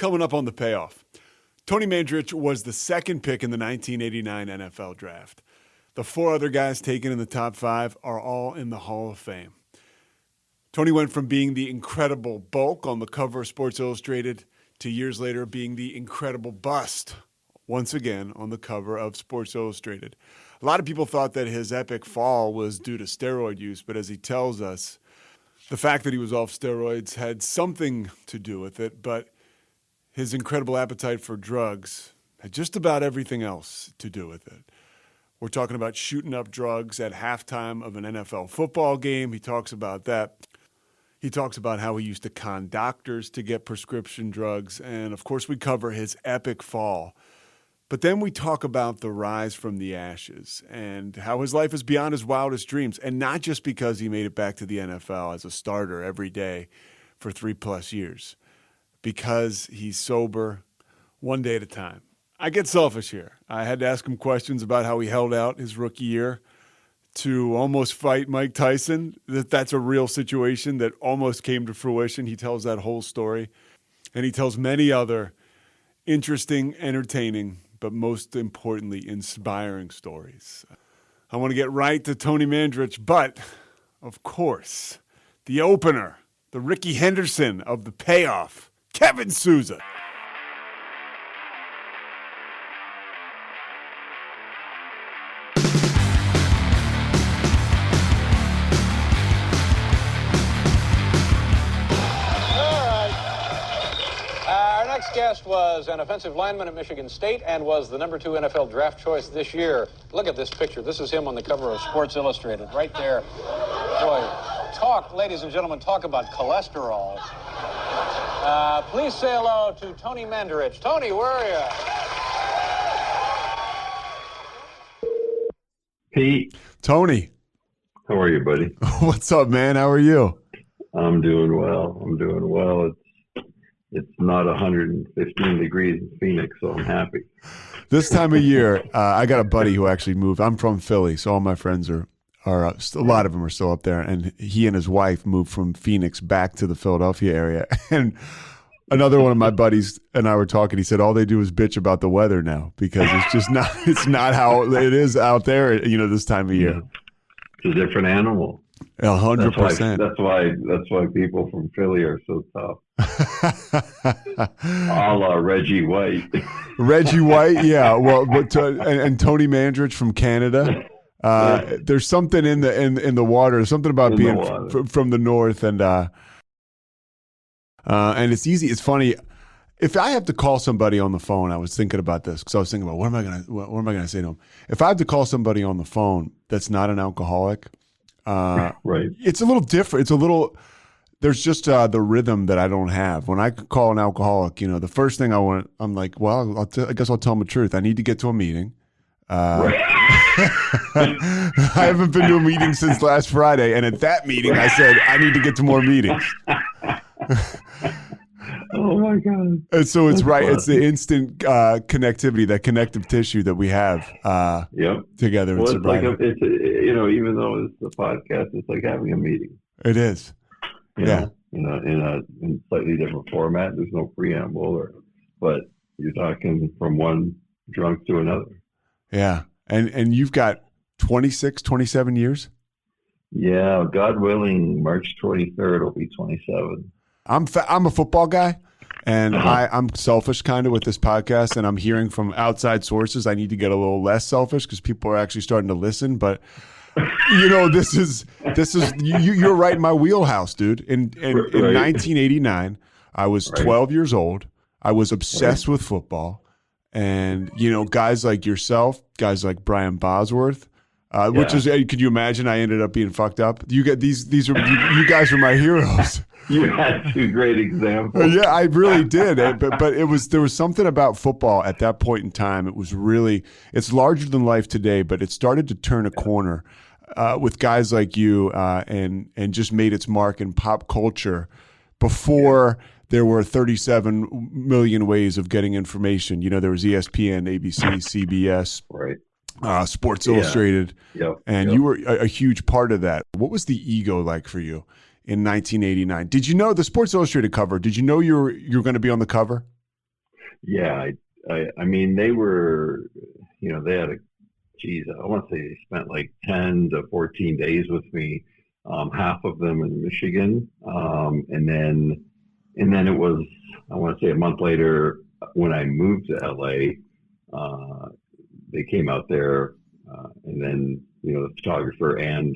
Coming up on the payoff, Tony Mandarich was the second pick in the 1989 NFL draft. The four other guys taken in the top five are all in the Hall of Fame. Tony went from being the incredible bulk on the cover of Sports Illustrated to years later being the incredible bust, once again on the cover of Sports Illustrated. A lot of people thought that his epic fall was due to steroid use, but as he tells us, the fact that he was off steroids had something to do with it, but his incredible appetite for drugs had just about everything else to do with it. We're talking about shooting up drugs at halftime of an NFL football game. He talks about that. He talks about how he used to con doctors to get prescription drugs. And, of course, we cover his epic fall. But then we talk about the rise from the ashes and how his life is beyond his wildest dreams. And not just because he made it back to the NFL as a starter every day for 3+ years. Because he's sober one day at a time. I get selfish here. I had to ask him questions about how he held out his rookie year to almost fight Mike Tyson. That's a real situation that almost came to fruition. He tells that whole story. And he tells many other interesting, entertaining, but most importantly, inspiring stories. I want to get right to Tony Mandarich, but, of course, the opener, the Ricky Henderson of the payoff, Kevin Souza. Guest was an offensive lineman at Michigan State and was the number 2 NFL draft choice this year. Look at this picture. This is him on the cover of Sports Illustrated right there. Boy, ladies and gentlemen, talk about cholesterol. Please say hello to Tony Mandarich. Tony, where are you? Pete. Tony. How are you, buddy? What's up, man? How are you? I'm doing well. It's not 115 degrees in Phoenix, so I'm happy. This time of year, I got a buddy who actually moved. I'm from Philly, so all my friends are a lot of them are still up there. And he and his wife moved from Phoenix back to the Philadelphia area. And another one of my buddies and I were talking. He said all they do is bitch about the weather now because it's not how it is out there. This time of year. It's a different animal. 100%. That's why people from Philly are so tough. A la Reggie White. Reggie White, yeah. Well, and Tony Mandarich from Canada. There's something in the water. Something about being from the north, and it's easy. It's funny. If I have to call somebody on the phone, I was thinking about this because I was thinking about what am I gonna say to them? If I have to call somebody on the phone that's not an alcoholic. Right. It's a little different. There's just the rhythm that I don't have. When I call an alcoholic, the first thing I'm like, well, I guess I'll tell them the truth. I need to get to a meeting. Right. I haven't been to a meeting since last Friday. And at that meeting, I said, I need to get to more meetings. Oh my God. And so it's right. It's the instant connectivity, that connective tissue that we have together in sobriety. Even though it's a podcast, it's like having a meeting. It is. In a slightly different format. There's no preamble, but you're talking from one drunk to another. Yeah. And you've got 26, 27 years? Yeah. God willing, March 23rd will be 27. I'm a football guy, and I'm selfish kind of with this podcast, and I'm hearing from outside sources I need to get a little less selfish because people are actually starting to listen. But this is you're right in my wheelhouse, dude. In 1989, I was 12 years old. I was obsessed with football, and guys like yourself, guys like Brian Bosworth. Which is, could you imagine? I ended up being fucked up. You get these are you guys are my heroes. You had 2 great examples. Yeah, I really did. But there was something about football at that point in time. It's larger than life today, but it started to turn a corner with guys like you, and just made its mark in pop culture before there were 37 million ways of getting information. There was ESPN, ABC, CBS. Right. Sports Illustrated, and you were a huge part of that. What was the ego like for you in 1989? Did you know the Sports Illustrated cover? Did you know you were going to be on the cover? Yeah, I mean, they were, they had I want to say they spent like 10 to 14 days with me, half of them in Michigan. And then it was, I want to say a month later when I moved to LA, they came out there, and then, the photographer and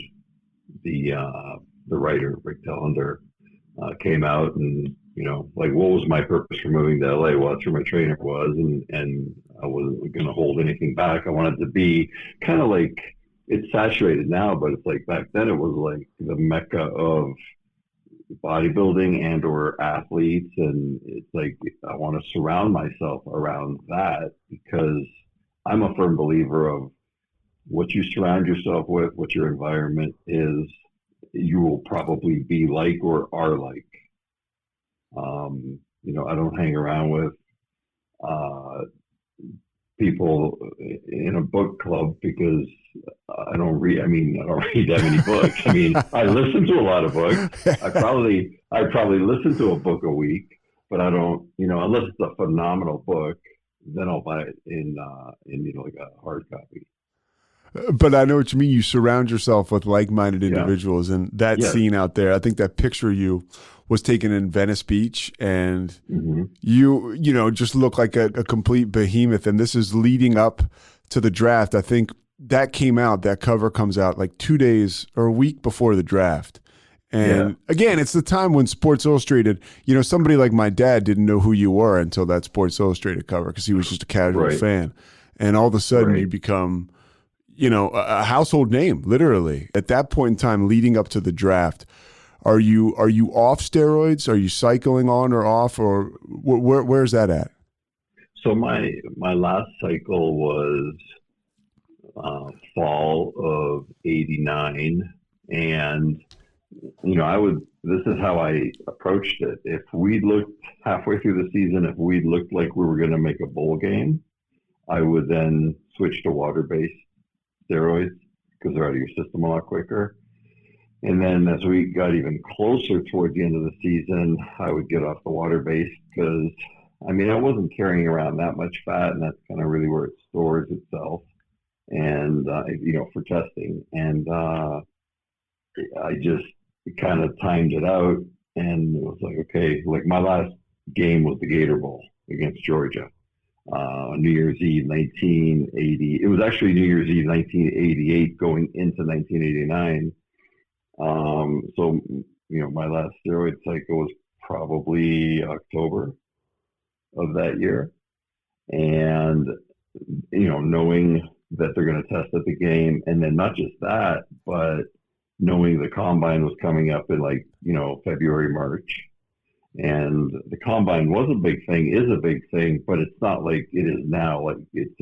the writer, Rick Tellender, came out and, like, what was my purpose for moving to LA? Well, that's where my trainer was, and I wasn't going to hold anything back. I wanted to be kind of like, it's saturated now, but it's like back then it was like the mecca of bodybuilding and or athletes, and it's like I want to surround myself around that, because I'm a firm believer of what you surround yourself with, what your environment is, you will probably be like or are like. I don't hang around with people in a book club because I don't read. I mean, I don't read that many books. I mean, I listen to a lot of books. I probably listen to a book a week, but I don't. Unless it's a phenomenal book, then I'll buy it in like a hard copy. But I know what you mean. You surround yourself with like-minded individuals, and that scene out there, I think that picture of you was taken in Venice Beach, and you just look like a complete behemoth. And this is leading up to the draft. I think that cover comes out like 2 days or a week before the draft. And again, it's the time when Sports Illustrated, somebody like my dad didn't know who you were until that Sports Illustrated cover, because he was just a casual fan. And all of a sudden you become, a household name, literally. At that point in time, leading up to the draft, are you off steroids? Are you cycling on or off, or where's that at? So my last cycle was fall of '89, and this is how I approached it. If we looked halfway through the season, if we looked like we were going to make a bowl game, I would then switch to water-based steroids, because they're out of your system a lot quicker. And then as we got even closer towards the end of the season, I would get off the water-based, because, I wasn't carrying around that much fat, and that's kind of really where it stores itself, and, for testing. And I just kind of timed it out, and it was like, okay, like my last game was the Gator Bowl against Georgia. New Year's Eve 1980. It was actually New Year's Eve 1988 going into 1989. So my last steroid cycle was probably October of that year, and knowing that they're going to test at the game, and then not just that, but knowing the combine was coming up in February, March. And the combine was a big thing, is a big thing, but it's not like it is now. Like it's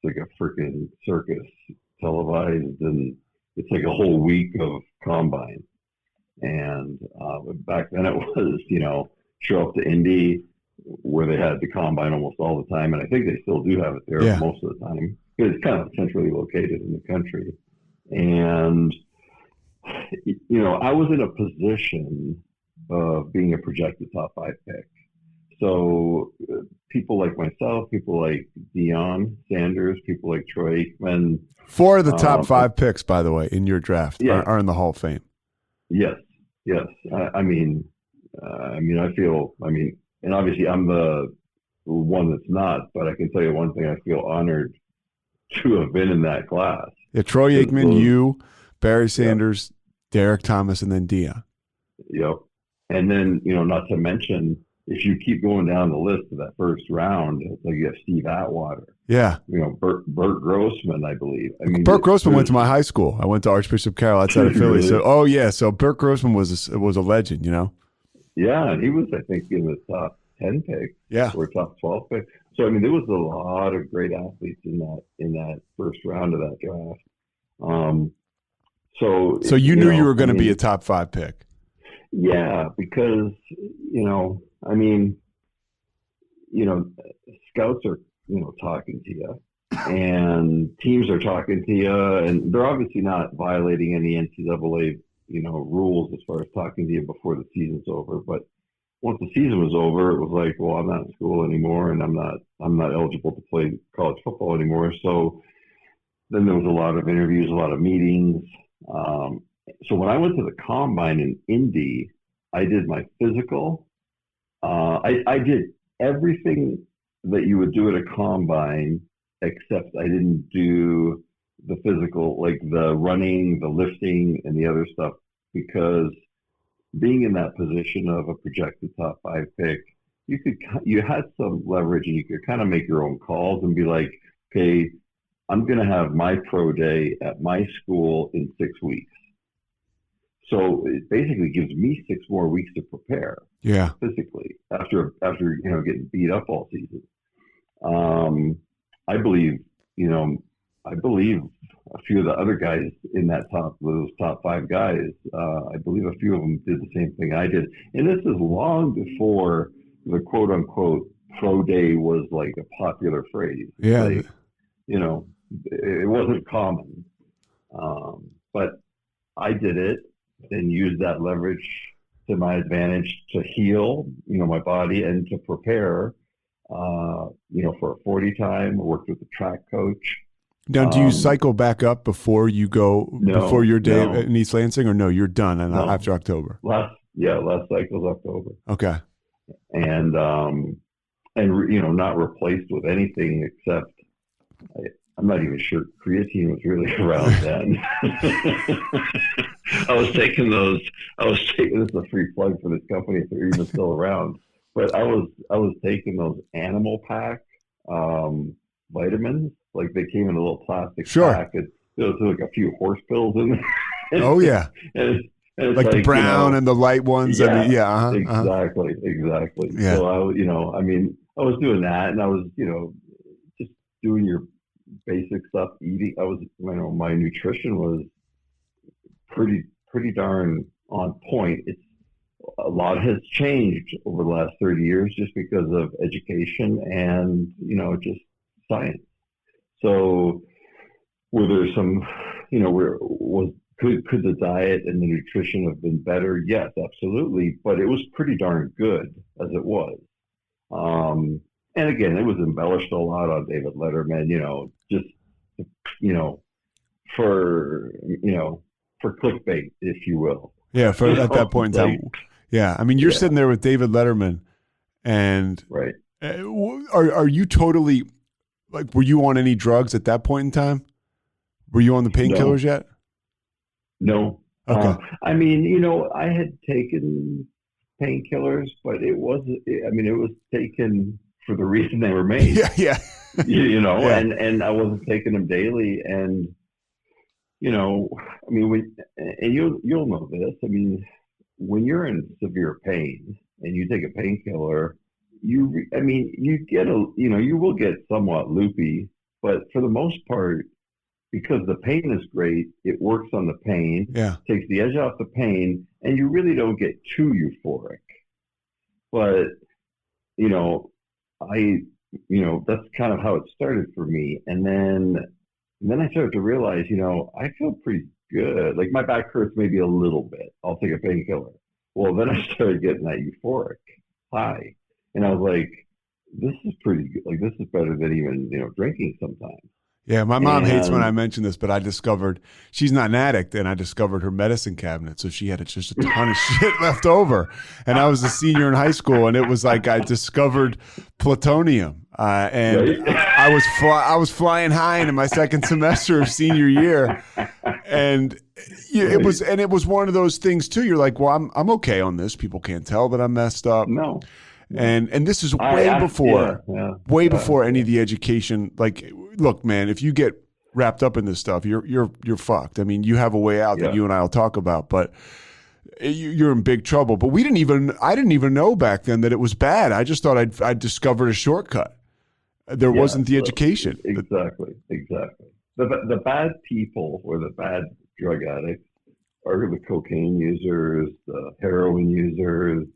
like a freaking circus, televised, and it's like a whole week of combine. And back then it was, show up to Indy, where they had the combine almost all the time, and I think they still do have it there most of the time, because it's kind of centrally located in the country. And I was in a position of being a projected top 5 pick. So people like myself, people like Deion Sanders, people like Troy Aikman. 4 of the top 5 picks, by the way, in your draft are in the Hall of Fame. Yes. I feel, and obviously I'm the one that's not, but I can tell you one thing, I feel honored to have been in that class. Yeah, Troy Aikman, you, Barry Sanders, Derek Thomas, and then Deion. Yep. And then, not to mention, if you keep going down the list of that first round, it's like you have Steve Atwater. Yeah. Bert Grossman, I believe. Bert Grossman went to my high school. I went to Archbishop Carroll outside of Philly. Really? So Bert Grossman was a legend, Yeah, and he was, I think, in the top 10 picks. Yeah. Or top 12 picks. So, there was a lot of great athletes in that first round of that draft. So you knew you were going to be a top 5 pick. Yeah, because, scouts are, talking to you, and teams are talking to you, and they're obviously not violating any NCAA, rules as far as talking to you before the season's over. But, once the season was over, it was like, well, I'm not in school anymore, and I'm not eligible to play college football anymore. So then there was a lot of interviews, a lot of meetings. So when I went to the combine in Indy, I did my physical. I did everything that you would do at a combine, except I didn't do the physical, like the running, the lifting, and the other stuff, because being in that position of a projected top 5 pick, you had some leverage, and you could kind of make your own calls and be like, okay, I'm going to have my pro day at my school in 6 weeks. So it basically gives me 6 more weeks to prepare. Yeah. Physically after getting beat up all season. I believe a few of the other guys in those top 5 guys, I believe a few of them did the same thing I did. And this is long before the quote unquote pro day was like a popular phrase. Yeah. Like, it wasn't common. But I did it and used that leverage to my advantage to heal, my body, and to prepare, for a 40 time. I worked with a track coach. Now, do you cycle back up before you go, before your day in East Lansing, or no, you're done after October? Last cycle's October. Okay. And not replaced with anything except, I'm not even sure creatine was really around then. I was taking this is a free plug for this company if they're even still around. But I was taking those Animal Pack vitamins, like they came in a little plastic pack. There was like a few horse pills in there. Oh yeah. and it's like the brown and the light ones. Yeah, exactly. Yeah. So I was doing that, and I was, just doing your basic stuff, eating. I was, my nutrition was pretty darn on point. A lot has changed over the last 30 years just because of education and, just science. So were there some, could the diet and the nutrition have been better? Yes, absolutely. But it was pretty darn good as it was. And again, it was embellished a lot on David Letterman, for clickbait, if you will. Yeah, at that point in time. Yeah, you're sitting there with David Letterman, and right. Are you totally, like, were you on any drugs at that point in time? Were you on the painkillers yet? No. Okay. I had taken painkillers, but it was taken for the reason they were made. Yeah. And I wasn't taking them daily. And, you'll know this. When you're in severe pain and you take a painkiller, you will get somewhat loopy, but for the most part, because the pain is great, it works on the pain, takes the edge off the pain, and you really don't get too euphoric. But, that's kind of how it started for me. And then I started to realize, I feel pretty good. Like my back hurts maybe a little bit. I'll take a painkiller. Well, then I started getting that euphoric high. And I was like, this is pretty good. Like, this is better than even, drinking sometimes. Yeah, my mom hates when I mention this, but I discovered she's not an addict, and I discovered her medicine cabinet. So she had just a ton of shit left over. And I was a senior in high school, and it was like I discovered plutonium. And I was flying high into my second semester of senior year. And it was one of those things too. You're like, well, I'm okay on this. People can't tell that I'm messed up. No. And this is way before any of the education. Like, look, man, if you get wrapped up in this stuff, you're fucked. You have a way out that you and I will talk about, but you're in big trouble. But I didn't even know back then that it was bad. I just thought I'd discovered a shortcut. There wasn't the education. Exactly. The bad people or the bad drug addicts are the cocaine users, the heroin users,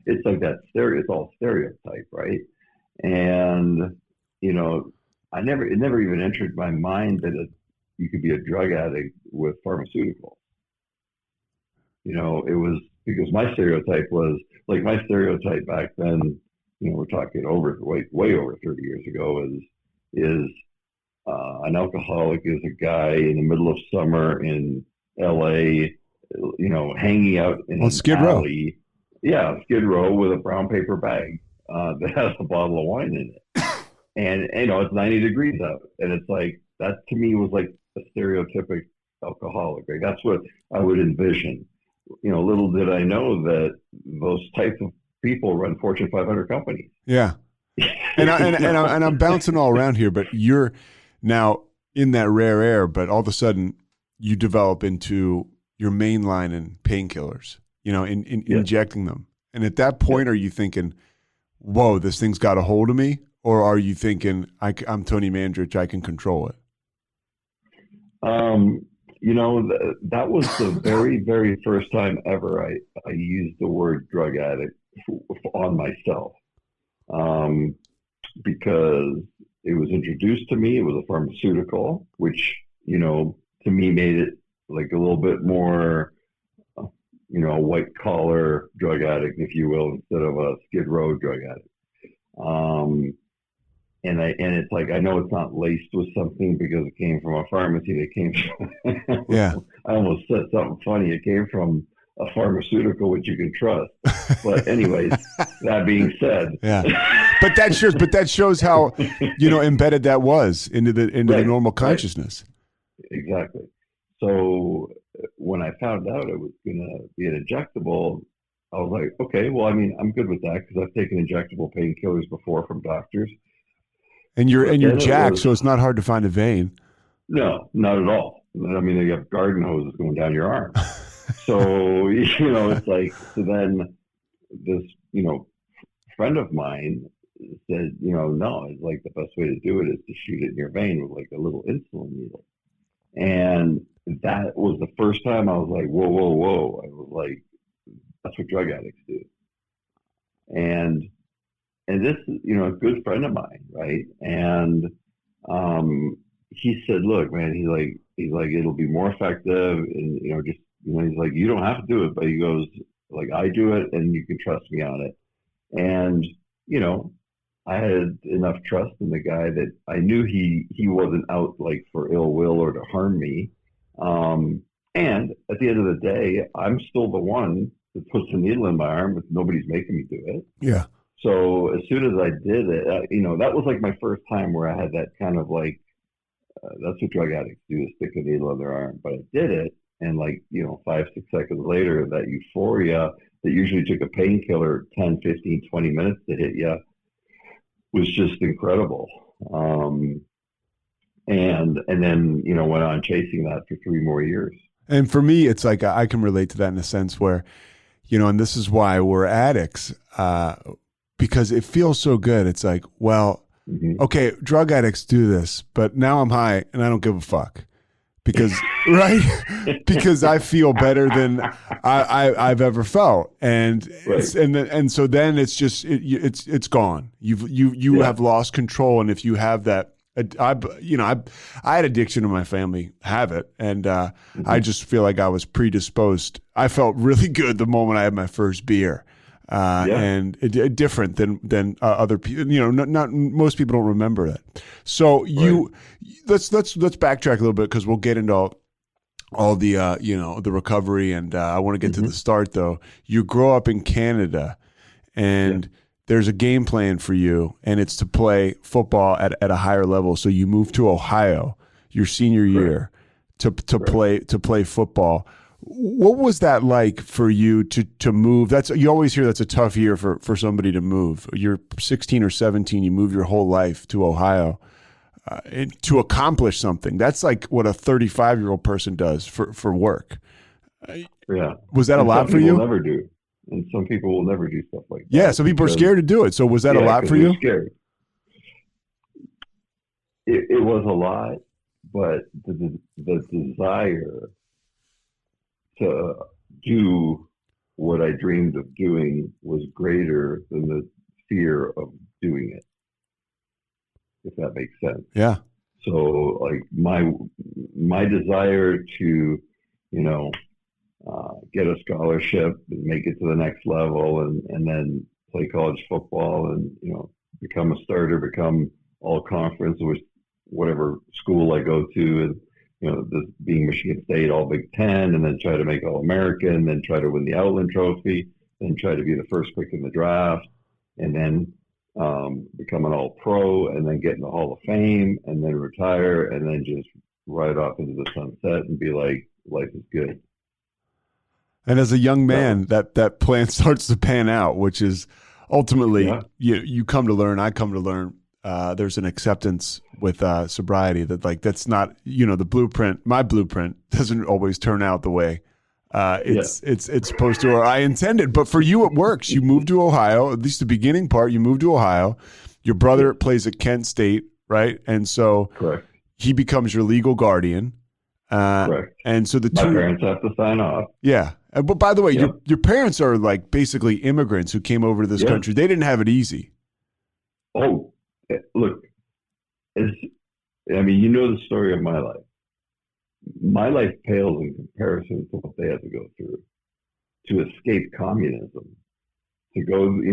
it's like that it's all stereotype, right? And, it never even entered my mind that you could be a drug addict with pharmaceuticals. It was because my stereotype was like my stereotype back then. We're talking way over 30 years ago. Is an alcoholic is a guy in the middle of summer in L.A. Hanging out in an Skid alley. Yeah, Skid Row with a brown paper bag that has a bottle of wine in it, and it's 90 degrees out, and it's like that to me was like a stereotypic alcoholic. Right? That's what I would envision. Little did I know that those types of people run Fortune 500 companies. Yeah, and I'm bouncing all around here, but you're now in that rare air. But all of a sudden, you develop into your mainlining painkillers. Injecting them. And at that point, are you thinking, "Whoa, this thing's got a hold of me," or are you thinking, "I'm Tony Mandarich, I can control it"? That was the very, very first time ever I used the word drug addict on myself, because it was introduced to me. It was a pharmaceutical, which, to me made it like a little bit more, white collar drug addict, if you will, instead of a Skid Row drug addict. And it's like, I know it's not laced with something because it came from a pharmacy. It came from, yeah. I almost said something funny. It came from a pharmaceutical, which you can trust. But anyways, that being said, yeah. But that shows how, embedded that was into the right, normal consciousness. Right. Exactly. So when I found out it was going to be an injectable, I was like, okay, well, I mean, I'm good with that because I've taken injectable painkillers before from doctors. And you're jacked, so it's not hard to find a vein. No, not at all. I mean, you have garden hoses going down your arm. So, it's like, so then this, friend of mine said, no, it's like the best way to do it is to shoot it in your vein with like a little insulin needle. And that was the first time I was like, whoa, whoa, whoa. I was like, that's what drug addicts do. And this is, a good friend of mine, right? And he said, look, man, he's like, it'll be more effective. And, he's like, you don't have to do it, but he goes, like, I do it and you can trust me on it. And, I had enough trust in the guy that I knew he wasn't out like for ill will or to harm me. And at the end of the day, I'm still the one that puts the needle in my arm if nobody's making me do it. Yeah. So as soon as I did it, that was like my first time where I had that kind of like, that's what drug addicts do, is stick a needle in their arm. But I did it, and 5-6 seconds later, that euphoria that usually took a painkiller 10, 15, 20 minutes to hit you was just incredible. And then, went on chasing that for 3 more years. And for me, it's like I can relate to that in a sense where, and this is why we're addicts, because it feels so good. It's like, well, okay, drug addicts do this, but now I'm high and I don't give a fuck because, right? Because I feel better than I've ever felt. And, right. and so then it's just, it's gone. You have lost control. And if you have that, I had addiction in my family, have it. And I just feel like I was predisposed. I felt really good the moment I had my first beer. And different than other people. Not most people don't remember that. So let's backtrack a little bit because we'll get into all the the recovery, and I want to get to the start though. You grow up in Canada, and there's a game plan for you, and it's to play football at a higher level. So you move to Ohio your senior year to play football. What was that like for you to move? You always hear that's a tough year for somebody to move. You're 16 or 17, you move your whole life to Ohio to accomplish something. That's like what a 35-year-old person does for work. Yeah. Was that a lot for you? Never do. And some people will never do stuff like that. Yeah, some people are scared to do it. So was that a lot for you? Scared. It was a lot, but the desire to do what I dreamed of doing was greater than the fear of doing it, if that makes sense. Yeah. So like my desire to, get a scholarship and make it to the next level, and then play college football and, become a starter, become all conference, which whatever school I go to, and, this being Michigan State, all Big Ten, and then try to make All American, then try to win the Outland Trophy, then try to be the first pick in the draft, and then become an All Pro, and then get in the Hall of Fame, and then retire, and then just ride off into the sunset and be like, life is good. And as a young man, that plan starts to pan out, which is ultimately you come to learn, I come to learn. There's an acceptance with sobriety that that's not, the blueprint. My blueprint doesn't always turn out the way it's supposed to, or I intended. But for you, it works. You moved to Ohio, at least the beginning part. You moved to Ohio. Your brother plays at Kent State, right? And so Correct. He becomes your legal guardian. Correct. And so my parents have to sign off. Yeah. But by the way, your parents are basically immigrants who came over to this country. They didn't have it easy. Oh, look, the story of my life. My life pales in comparison to what they had to go through to escape communism, to go, in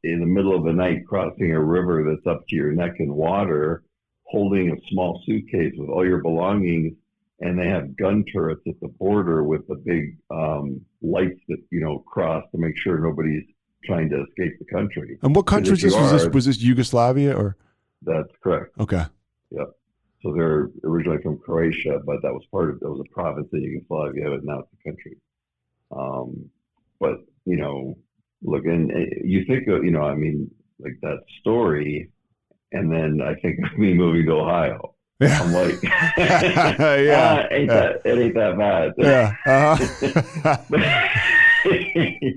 the middle of the night, crossing a river that's up to your neck in water, holding a small suitcase with all your belongings. And they have gun turrets at the border with the big lights that, cross to make sure nobody's trying to escape the country. And what country was this Yugoslavia or? That's correct. Okay. Yep. So they're originally from Croatia, but that was a province in Yugoslavia, but now it's a country. But, look, and you think of, like that story, and then I think of me moving to Ohio. Yeah. I'm like, it ain't that bad. Yeah.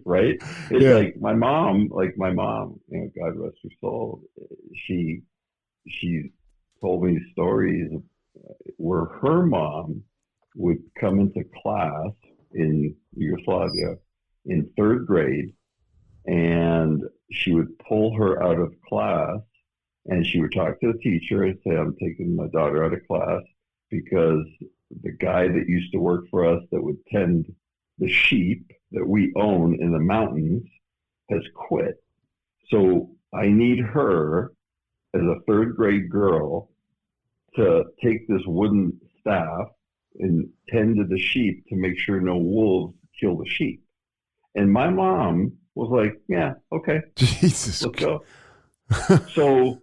Right? It's like my mom, God rest her soul, she told me stories where her mom would come into class in Yugoslavia in third grade, and she would pull her out of class. And she would talk to the teacher and say, I'm taking my daughter out of class because the guy that used to work for us that would tend the sheep that we own in the mountains has quit. So I need her as a third grade girl to take this wooden staff and tend to the sheep to make sure no wolves kill the sheep. And my mom was like, yeah, okay, Jesus, let's go. So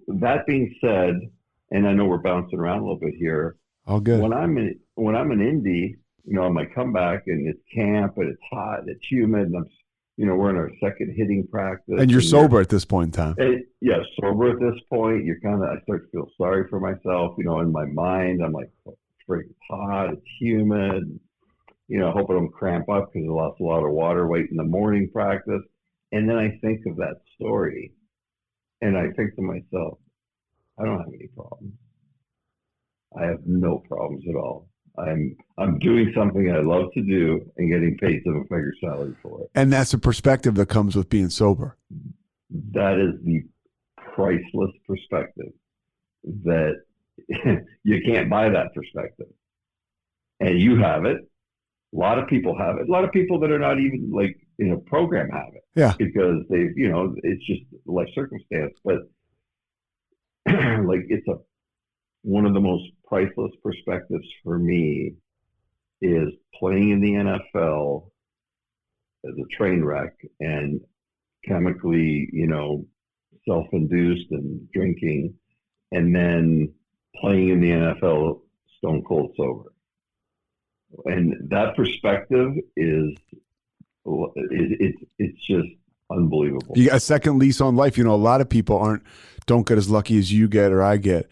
that being said, and I know we're bouncing around a little bit here. All good. When I'm in Indy, on my comeback and it's camp and it's hot and it's humid and we're in our second hitting practice. And you're sober at this point in time. Sober at this point. I start to feel sorry for myself. In my mind, I'm like, oh, it's freaking hot. It's humid. Hope I don't cramp up because I lost a lot of water weight in the morning practice. And then I think of that story and I think to myself, I don't have any problems. I have no problems at all. I'm doing something I love to do and getting paid seven-figure salary for it. And that's a perspective that comes with being sober. That is the priceless perspective that you can't buy that perspective. And you have it. A lot of people have it. A lot of people that are not even in a program have it. Yeah. Because they've, it's just life circumstance. But it's one of the most priceless perspectives for me is playing in the NFL as a train wreck and chemically, self-induced and drinking, and then playing in the NFL stone cold sober. And that perspective it's just unbelievable. You got a second lease on life. A lot of people don't get as lucky as you get or I get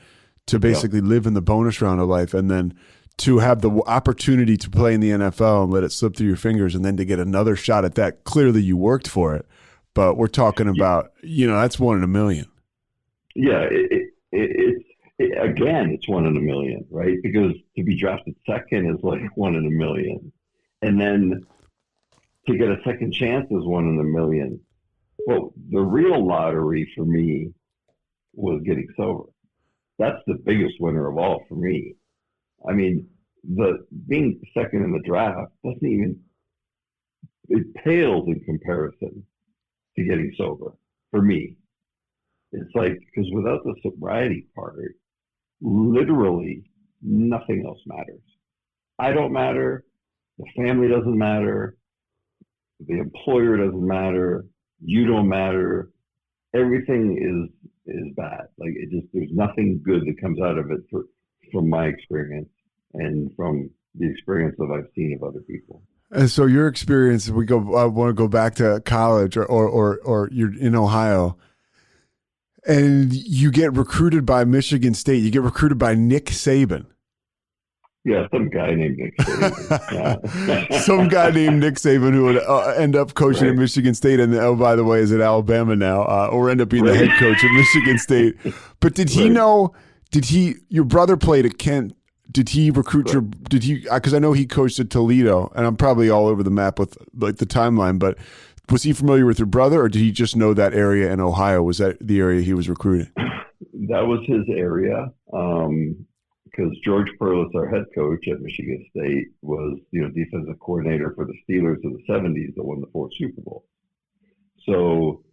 to basically live in the bonus round of life, and then to have the opportunity to play in the NFL and let it slip through your fingers, and then to get another shot at that. Clearly you worked for it, but we're talking about, that's 1 in a million. Yeah. It's 1 in a million, right? Because to be drafted second is like 1 in a million. And then to get a second chance is 1 in a million. Well, the real lottery for me was getting sober. That's the biggest winner of all for me. I mean, the being second in the draft doesn't even, it pales in comparison to getting sober for me. It's like, because without the sobriety part, literally nothing else matters. I don't matter. The family doesn't matter. The employer doesn't matter. You don't matter. Everything is bad. Like, it just, there's nothing good that comes out of it from my experience and from the experience that I've seen of other people. And so your experience, I want to go back to college or you're in Ohio and you get recruited by Michigan State. You get recruited by Nick Saban. Yeah, some guy named Nick Saban. Yeah. Some guy named Nick Saban who would end up coaching at Michigan State, and oh, by the way, is at Alabama now, or end up being the head coach at Michigan State. But did he know? Your brother played at Kent. Did he recruit because I know he coached at Toledo, and I'm probably all over the map with like the timeline, but was he familiar with your brother, or did he just know that area in Ohio? Was that the area he was recruiting? That was his area. Because George Perlis, our head coach at Michigan State, was defensive coordinator for the Steelers of the '70s that won the 4th Super Bowl. So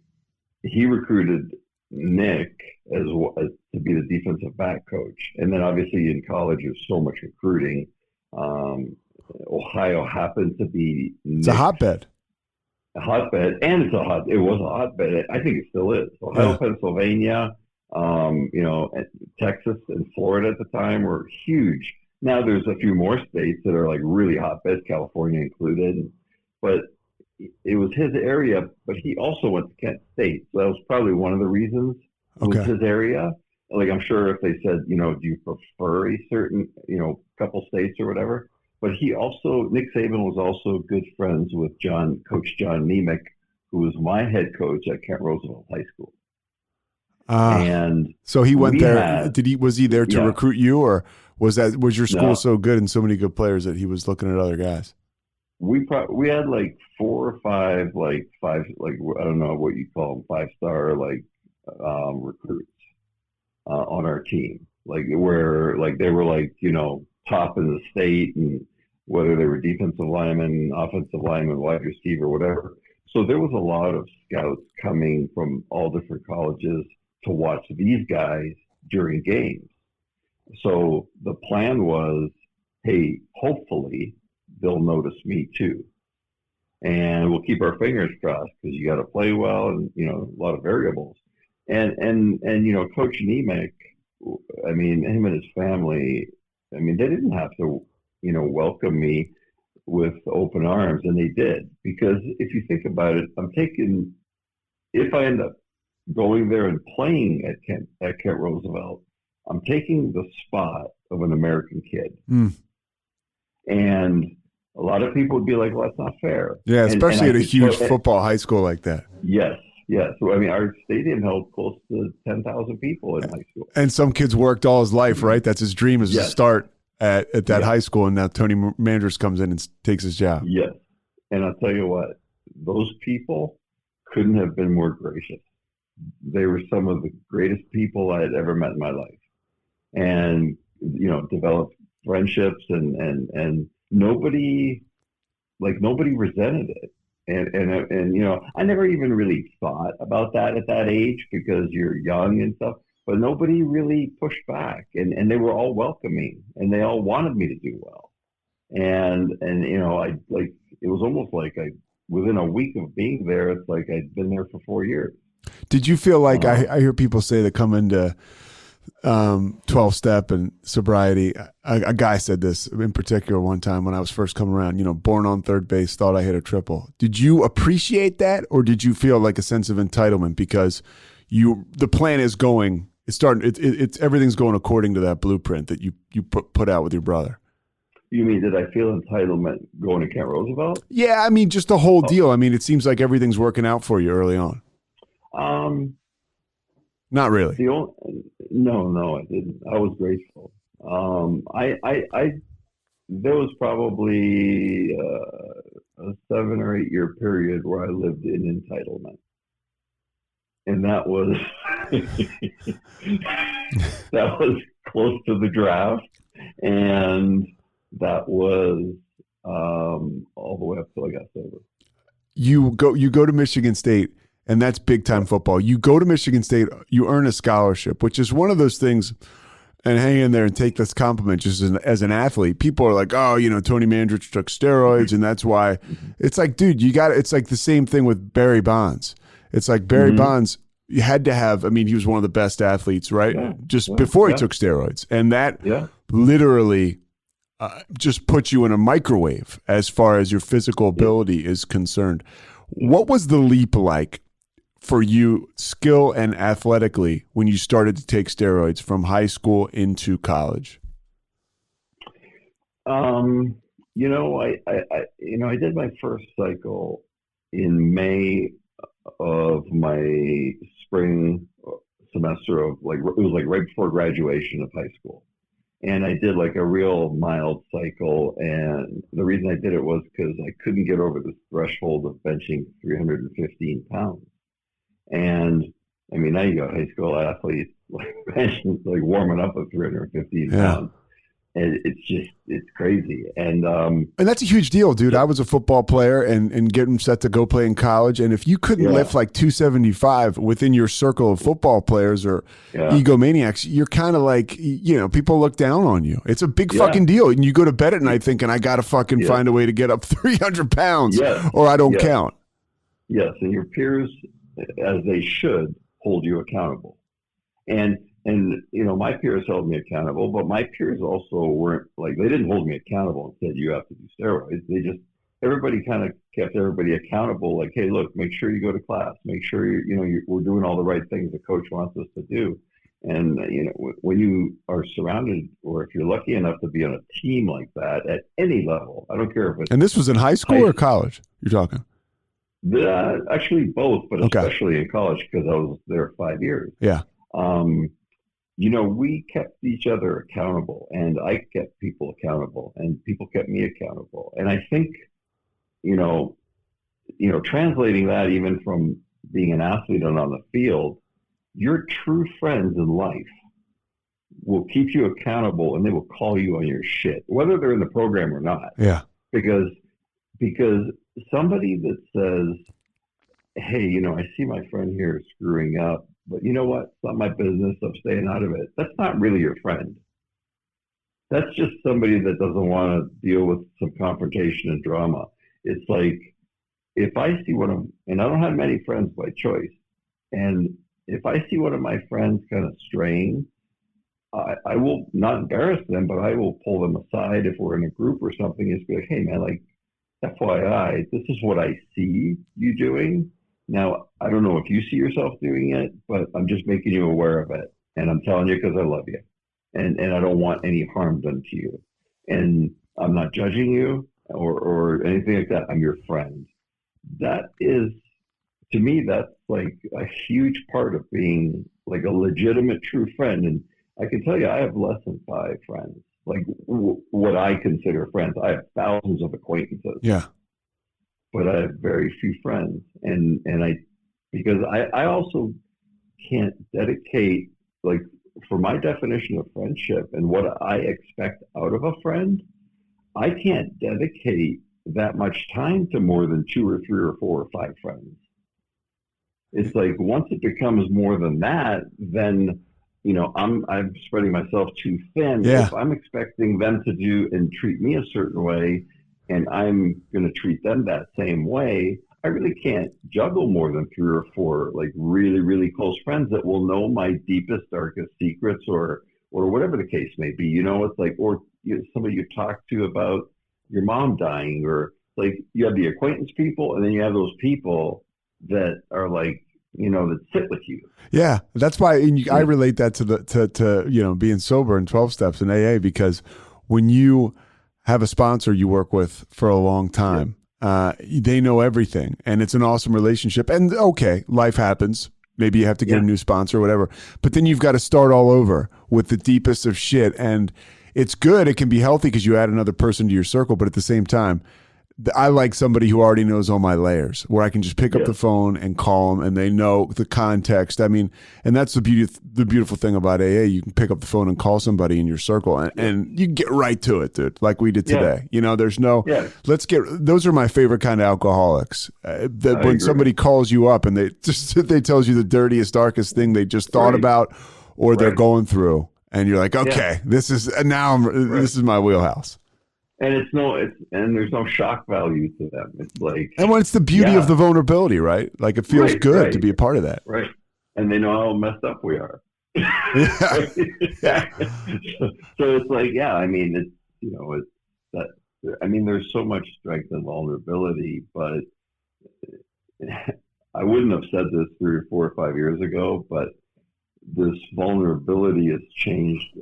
he recruited Nick as to be the defensive back coach, and then obviously in college there's so much recruiting. Ohio happened to be it's a hotbed, and it was a hotbed. I think it still is. Ohio, Pennsylvania. Texas and Florida at the time were huge. Now there's a few more states that are like really hotbeds, California included, but it was his area. But he also went to Kent State, so that was probably one of the reasons. It was his area. Like, I'm sure if they said, do you prefer a certain, couple states or whatever. But Nick Saban was also good friends with Coach John Nemec, who was my head coach at Kent Roosevelt High School. And so he went there. Was he there to recruit you, or was your school so good and so many good players that he was looking at other guys? We had like 4 or 5, like I don't know what you call them, 5-star recruits on our team, like where like they were like top in the state, and whether they were defensive linemen, offensive linemen, wide receiver, whatever. So there was a lot of scouts coming from all different colleges to watch these guys during games. So the plan was, hey, hopefully they'll notice me too. And we'll keep our fingers crossed, because you got to play well, and, a lot of variables. And Coach Nemec, I mean, him and his family, I mean, they didn't have to, welcome me with open arms, and they did. Because if you think about it, if I end up going there and playing at Kent Roosevelt, I'm taking the spot of an American kid. And a lot of people would be like, well, that's not fair. Yeah, especially at a huge football high school like that. Yes. So, I mean, our stadium held close to 10,000 people in high school. And some kid's worked all his life, right? That's his dream, is to start at that high school, and now Tony Mandarich comes in and takes his job. Yes. And I'll tell you what, those people couldn't have been more gracious. They were some of the greatest people I had ever met in my life, and developed friendships, and nobody resented it, and I never even really thought about that at that age, because you're young and stuff. But nobody really pushed back, and they were all welcoming, and they all wanted me to do well, and I like, it was almost like within a week of being there, it's like I'd been there for 4 years. Did you feel like I hear people say that come into 12-step and sobriety? A guy said this in particular one time when I was first coming around, born on third base, thought I hit a triple. Did you appreciate that, or did you feel like a sense of entitlement because the plan is going, it's everything's going according to that blueprint that you put out with your brother? You mean, did I feel entitlement going to Kent Roosevelt? Yeah, I mean, just the whole deal. I mean, it seems like everything's working out for you early on. Not really. No, I didn't. I was grateful. There was probably a 7 or 8 year period where I lived in entitlement, and that was that was close to the draft, and that was all the way up till I got sober. You go to Michigan State, and that's big time football. You go to Michigan State, you earn a scholarship, which is one of those things. And hang in there and take this compliment just as an athlete. People are like, oh, Tony Mandarich took steroids, and that's why. It's like, dude, it's like the same thing with Barry Bonds. It's like Barry Bonds, you had to have, he was one of the best athletes, right? Before he took steroids. And that literally just puts you in a microwave as far as your physical ability is concerned. What was the leap like for you, skill and athletically, when you started to take steroids from high school into college? I did my first cycle in May of my spring semester of it was right before graduation of high school. And I did a real mild cycle. And the reason I did it was because I couldn't get over the threshold of benching 315 pounds. And now you got high school athletes benching, warming up at 315 pounds. And it's crazy. And that's a huge deal, dude. I was a football player and getting set to go play in college. And if you couldn't lift 275 within your circle of football players or egomaniacs, you're kind of people look down on you. It's a big fucking deal. And you go to bed at night thinking, I got to fucking find a way to get up 300 pounds or I don't count. Yes. And your peers, as they should, hold you accountable. And my peers held me accountable, but my peers also weren't they didn't hold me accountable and said, you have to do steroids. Everybody kind of kept everybody accountable. Hey, look, make sure you go to class, make sure we're doing all the right things the coach wants us to do. And, when you are surrounded, or if you're lucky enough to be on a team like that at any level, I don't care if it's. And this was in high school or college you're talking? Actually both, but especially in college because I was there 5 years. Yeah. We kept each other accountable, and I kept people accountable, and people kept me accountable. And I think, translating that even from being an athlete and on the field, your true friends in life will keep you accountable, and they will call you on your shit, whether they're in the program or not. Yeah. Because somebody that says, hey, I see my friend here screwing up, but you know what? It's not my business. I'm staying out of it. That's not really your friend. That's just somebody that doesn't want to deal with some confrontation and drama. It's like, if I see and I don't have many friends by choice, and if I see one of my friends kind of straying, I will not embarrass them, but I will pull them aside if we're in a group or something and just be like, hey man, FYI, this is what I see you doing. Now, I don't know if you see yourself doing it, but I'm just making you aware of it. And I'm telling you because I love you. And I don't want any harm done to you. And I'm not judging you or anything like that. I'm your friend. That is, to me, that's a huge part of being a legitimate true friend. And I can tell you, I have less than 5 friends. What I consider friends. I have thousands of acquaintances. Yeah. But I have very few friends. And because I also can't dedicate, for my definition of friendship and what I expect out of a friend, I can't dedicate that much time to more than 2 or 3 or 4 or 5 friends. It's once it becomes more than that, then I'm spreading myself too thin. Yeah. If I'm expecting them to do and treat me a certain way, and I'm going to treat them that same way, I really can't juggle more than 3 or 4 really, really close friends that will know my deepest, darkest secrets or whatever the case may be. It's somebody you talk to about your mom dying, or you have the acquaintance people, and then you have those people that are that sit with you. Yeah, that's why I relate that to being sober and 12 steps in AA, because when you have a sponsor you work with for a long time, they know everything, and it's an awesome relationship. And okay, life happens. Maybe you have to get a new sponsor or whatever, but then you've got to start all over with the deepest of shit. And it's good. It can be healthy because you add another person to your circle, but at the same time, I like somebody who already knows all my layers, where I can just pick up Yeah. the phone and call them, and they know the context. I mean, and that's the beautiful thing about AA. You can pick up the phone and call somebody in your circle, and you can get right to it, dude, like we did today. There's no, those are my favorite kind of alcoholics. When somebody calls you up and they tells you the dirtiest, darkest thing they just thought about or they're going through, and you're like, okay, this is my wheelhouse. And there's no shock value to them. It's like, and when it's the beauty of the vulnerability, right? Like it feels good to be a part of that. Right. And they know how messed up we are. Yeah. So it's like, I mean, it's that, I mean, there's so much strength and vulnerability, but I wouldn't have said this 3 or 4 or 5 years ago, but this vulnerability has changed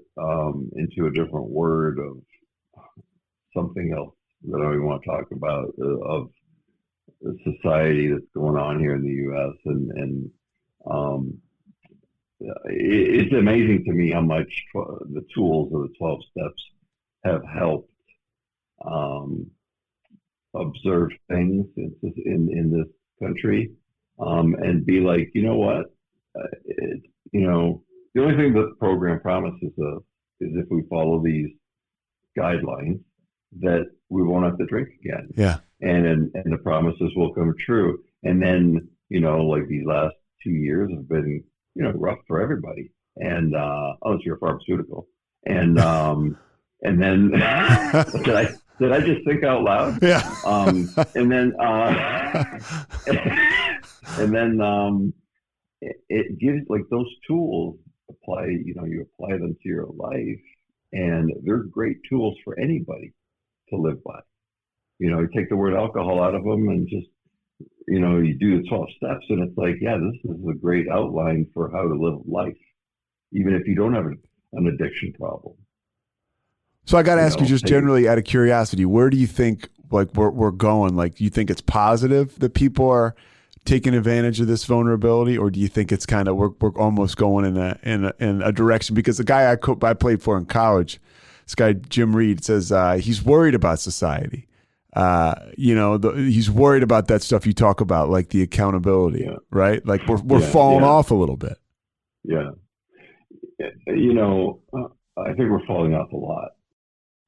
into a different word of something else that I don't even want to talk about, of the society that's going on here in the U.S. And it's amazing to me how much the tools of the 12 steps have helped observe things in this country, and be like, you know what, the only thing that the program promises us is if we follow these guidelines, that we won't have to drink again. Yeah. And the promises will come true. And then, like these last 2 years have been, rough for everybody. And, unless you're a pharmaceutical. And then, did I just think out loud? Yeah. It gives, like, those tools apply, you apply them to your life, and they're great tools for anybody to live by. You take the word alcohol out of them and just, you do the 12 steps, and it's like, this is a great outline for how to live life, even if you don't have an addiction problem. So I got to ask you, just generally out of curiosity, where do you think, like, we're going? Like, do you think it's positive that people are taking advantage of this vulnerability, or do you think it's kind of we're almost going in a direction? Because the guy I played for in college, this guy Jim Reed, says he's worried about society. He's worried about that stuff you talk about, like the accountability, right? Like we're falling off a little bit. Yeah, I think we're falling off a lot.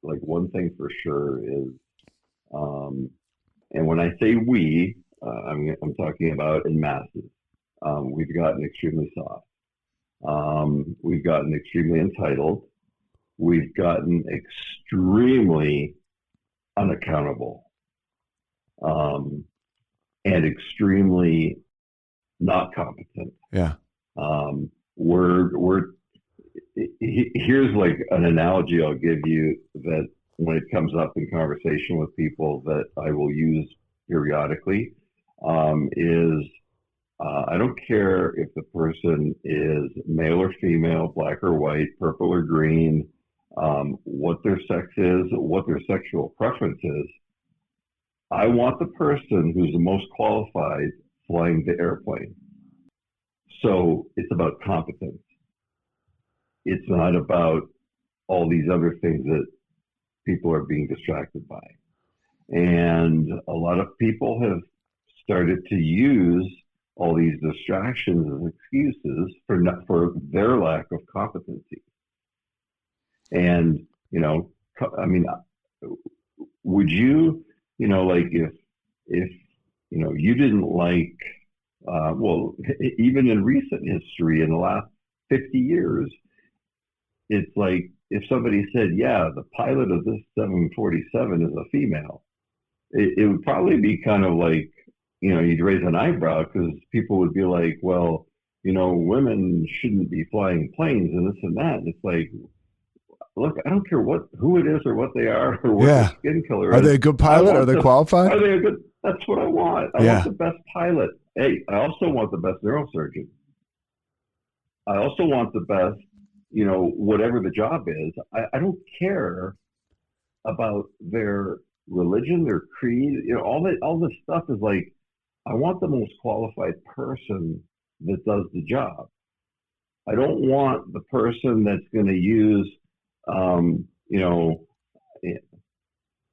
Like, one thing for sure is, and when I say we, I'm talking about in masses. We've gotten extremely soft. We've gotten extremely entitled. We've gotten extremely unaccountable, and extremely not competent. Yeah. Here's like an analogy I'll give you that when it comes up in conversation with people that I will use periodically, is I don't care if the person is male or female, black or white, purple or green, what their sex is, what their sexual preference is. I want the person who's the most qualified flying the airplane. So it's about competence. It's not about all these other things that people are being distracted by. And a lot of people have started to use all these distractions as excuses for their lack of competency. And, I mean, would you, like if you didn't like, even in recent history, in the last 50 years, it's like if somebody said, the pilot of this 747 is a female, it would probably be kind of like, you'd raise an eyebrow, because people would be like, well, women shouldn't be flying planes and this and that. And it's like, look, I don't care who it is or what they are or what their skin color is. Are they a good pilot? Are they qualified? Are they a good? That's what I want. I want the best pilot. Hey, I also want the best neurosurgeon. I also want the best, whatever the job is. I don't care about their religion, their creed. All this stuff is like, I want the most qualified person that does the job. I don't want the person that's going to use,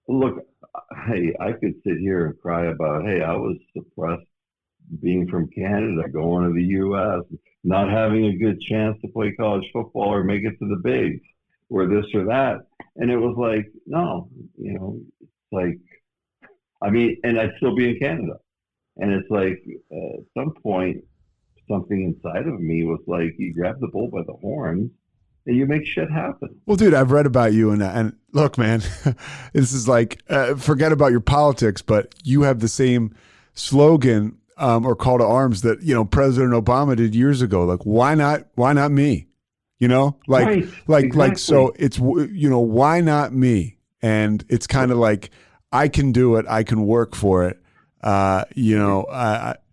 look, hey, I could sit here and cry about, hey, I was suppressed being from Canada, going to the U.S., not having a good chance to play college football or make it to the bigs or this or that. And it was like, no, it's like, I mean, and I'd still be in Canada. And it's like, at some point, something inside of me was like, you grab the bull by the horns and you make shit happen. Well, dude, I've read about you, and look, man, this is like, forget about your politics, but you have the same slogan or call to arms that President Obama did years ago. Like, why not me? Right, exactly. So it's why not me? And it's kind of like, I can do it, I can work for it.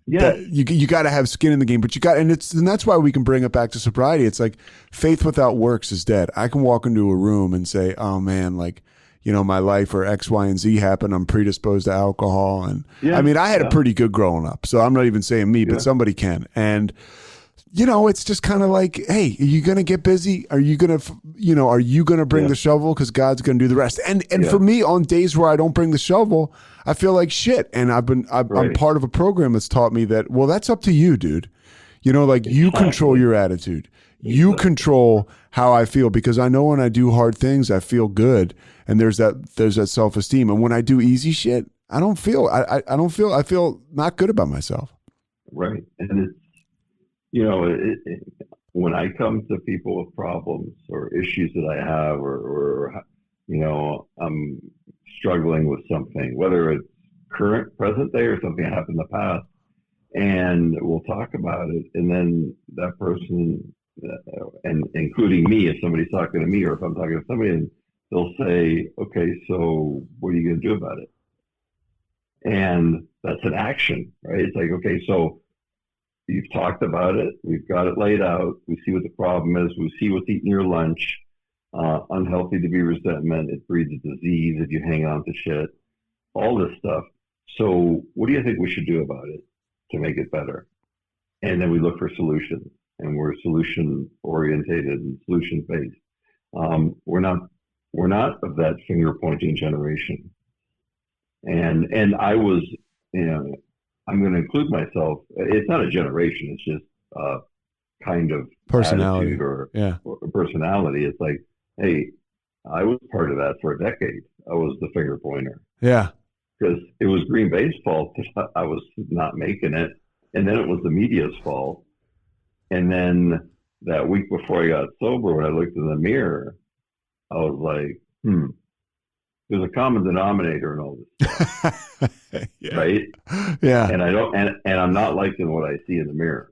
Yeah, you got to have skin in the game, but and that's why we can bring it back to sobriety. It's like faith without works is dead. I can walk into a room and say, oh man, like, my life or X, Y, and Z happened. I'm predisposed to alcohol. And I mean, I had a pretty good growing up, so I'm not even saying me, but somebody can. And, it's just kind of like, hey, are you going to get busy? Are you going to bring the shovel? Because God's going to do the rest. And for me, on days where I don't bring the shovel, I feel like shit. And I'm part of a program that's taught me that, well, that's up to you, dude. You control your attitude. You control how I feel, because I know when I do hard things, I feel good. And there's that self-esteem. And when I do easy shit, I feel not good about myself. Right. And it's, when I come to people with problems or issues that I have, or I'm struggling with something, whether it's present day or something that happened in the past, and we'll talk about it. And then that person, and including me, if somebody's talking to me or if I'm talking to somebody, and they'll say, okay, so what are you going to do about it? And that's an action, right? It's like, okay, so you've talked about it. We've got it laid out. We see what the problem is. We see what's eating your lunch. Unhealthy to be resentment. It breeds a disease if you hang on to shit. All this stuff. So what do you think we should do about it to make it better? And then we look for solutions, and we're solution orientated and solution based. We're not of that finger pointing generation. And I was, I'm going to include myself. It's not a generation. It's just a kind of personality or personality. It's like, hey, I was part of that for a decade. I was the finger pointer. Yeah. Because it was Green Bay's fault that I was not making it. And then it was the media's fault. And then that week before I got sober, when I looked in the mirror, I was like, there's a common denominator in all this stuff. Yeah. Right? Yeah. And I don't, and I'm not liking what I see in the mirror.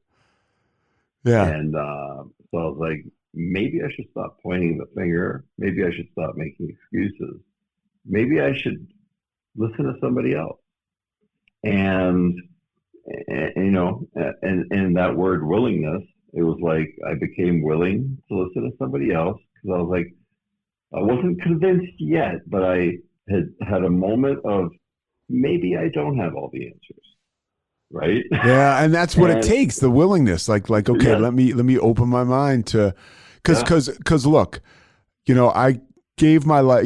Yeah. And so I was like, maybe I should stop pointing the finger. Maybe I should stop making excuses. Maybe I should listen to somebody else. And that word willingness, it was like I became willing to listen to somebody else, because I was like, I wasn't convinced yet, but I had a moment of maybe I don't have all the answers. Right. Yeah. And that's what it takes, the willingness. Like, okay, let me open my mind to, cause look, I gave my life,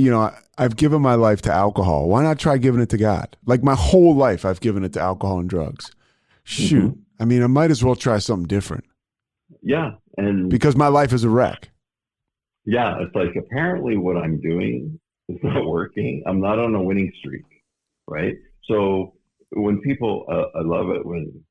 I've given my life to alcohol. Why not try giving it to God? Like my whole life, I've given it to alcohol and drugs. Shoot. Mm-hmm. I mean, I might as well try something different. Yeah. And because my life is a wreck. Yeah. It's like, apparently what I'm doing is not working. I'm not on a winning streak. Right. So when people, I love it when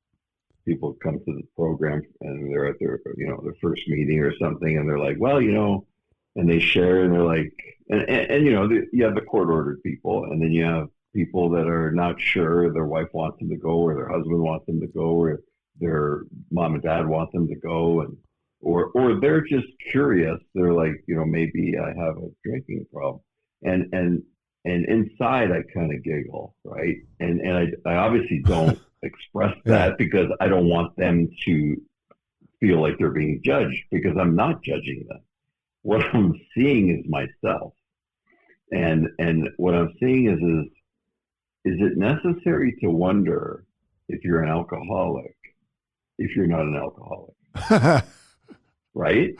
people come to the program and they're at their, their first meeting or something, and they're like, well, and they share, and they're like, and you have the court ordered people, and then you have people that are not sure, their wife wants them to go, or their husband wants them to go, or their mom and dad want them to go, and or they're just curious. They're like, maybe I have a drinking problem, and inside I kind of giggle, right? And I obviously don't express that because I don't want them to feel like they're being judged, because I'm not judging them. What I'm seeing is myself. And what I'm seeing is it necessary to wonder if you're an alcoholic, if you're not an alcoholic? Right?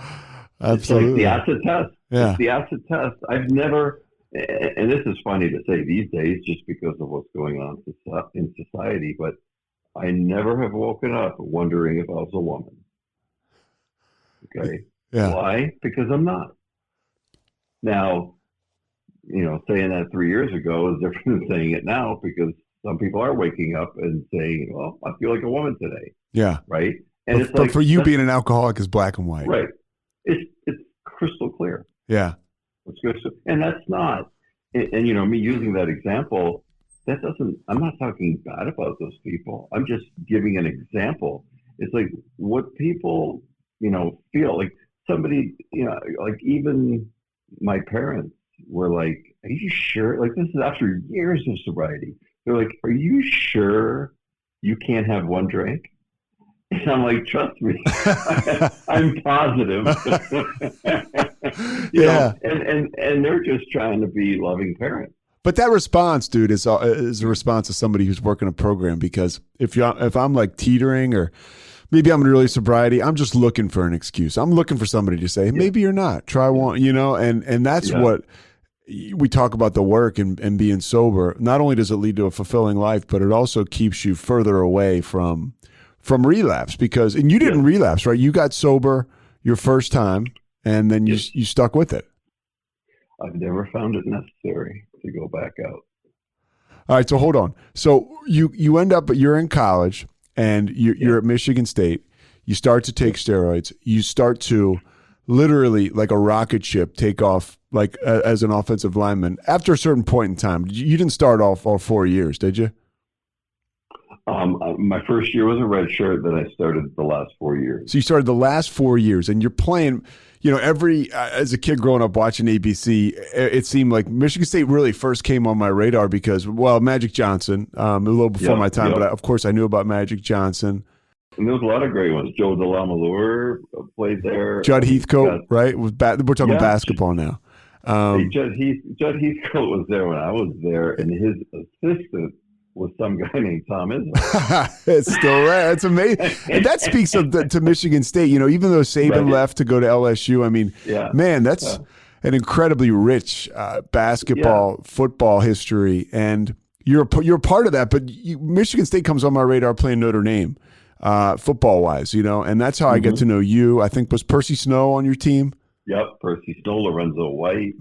Absolutely. It's like the acid test. Yeah. It's the acid test. I've never and this is funny to say these days just because of what's going on in society, but I never have woken up wondering if I was a woman. Okay. Yeah. Why? Because I'm not. Now, saying that 3 years ago is different than saying it now, because some people are waking up and saying, well, I feel like a woman today. Yeah. Right. And but for you, being an alcoholic is black and white. Right. It's crystal clear. Yeah. It's crystal, and that's not, and me using that example, I'm not talking bad about those people. I'm just giving an example. It's like what people, feel like somebody, like even my parents were like, are you sure? Like, this is after years of sobriety. They're like, are you sure you can't have one drink? And I'm like, trust me, I'm positive. Yeah. And they're just trying to be loving parents. But that response, dude, is a response to somebody who's working a program, because if I'm like teetering, or maybe I'm in early sobriety, I'm just looking for an excuse. I'm looking for somebody to say, hey, maybe you're not. Try one, and that's what we talk about, the work and being sober. Not only does it lead to a fulfilling life, but it also keeps you further away from relapse, and you didn't relapse, right? You got sober your first time, and then you stuck with it. I've never found it necessary to go back out. All right, so hold on. So you end up, you're in college, and you're at Michigan State. You start to take steroids. You start to literally, like a rocket ship, take off like as an offensive lineman after a certain point in time. You didn't start off all 4 years, did you? My first year was a red shirt. Then I started the last 4 years. So you started the last 4 years, and you're playing. As a kid growing up watching ABC, it seemed like Michigan State really first came on my radar because, Magic Johnson, a little before my time, but of course I knew about Magic Johnson. And there was a lot of great ones. Joe DeLamalure played there. Judd Heathcote, right? We're talking basketball now. Judd Heathcote was there when I was there, and his assistant was some guy named Tom Izzo. It's still there. It's amazing. And that speaks to Michigan State. Even though Saban left to go to LSU, I mean, man, that's an incredibly rich basketball, football history. And you're part of that. But Michigan State comes on my radar playing Notre Dame, football-wise, and that's how I get to know you. I think, was Percy Snow on your team? Yep, Percy Snow, Lorenzo White.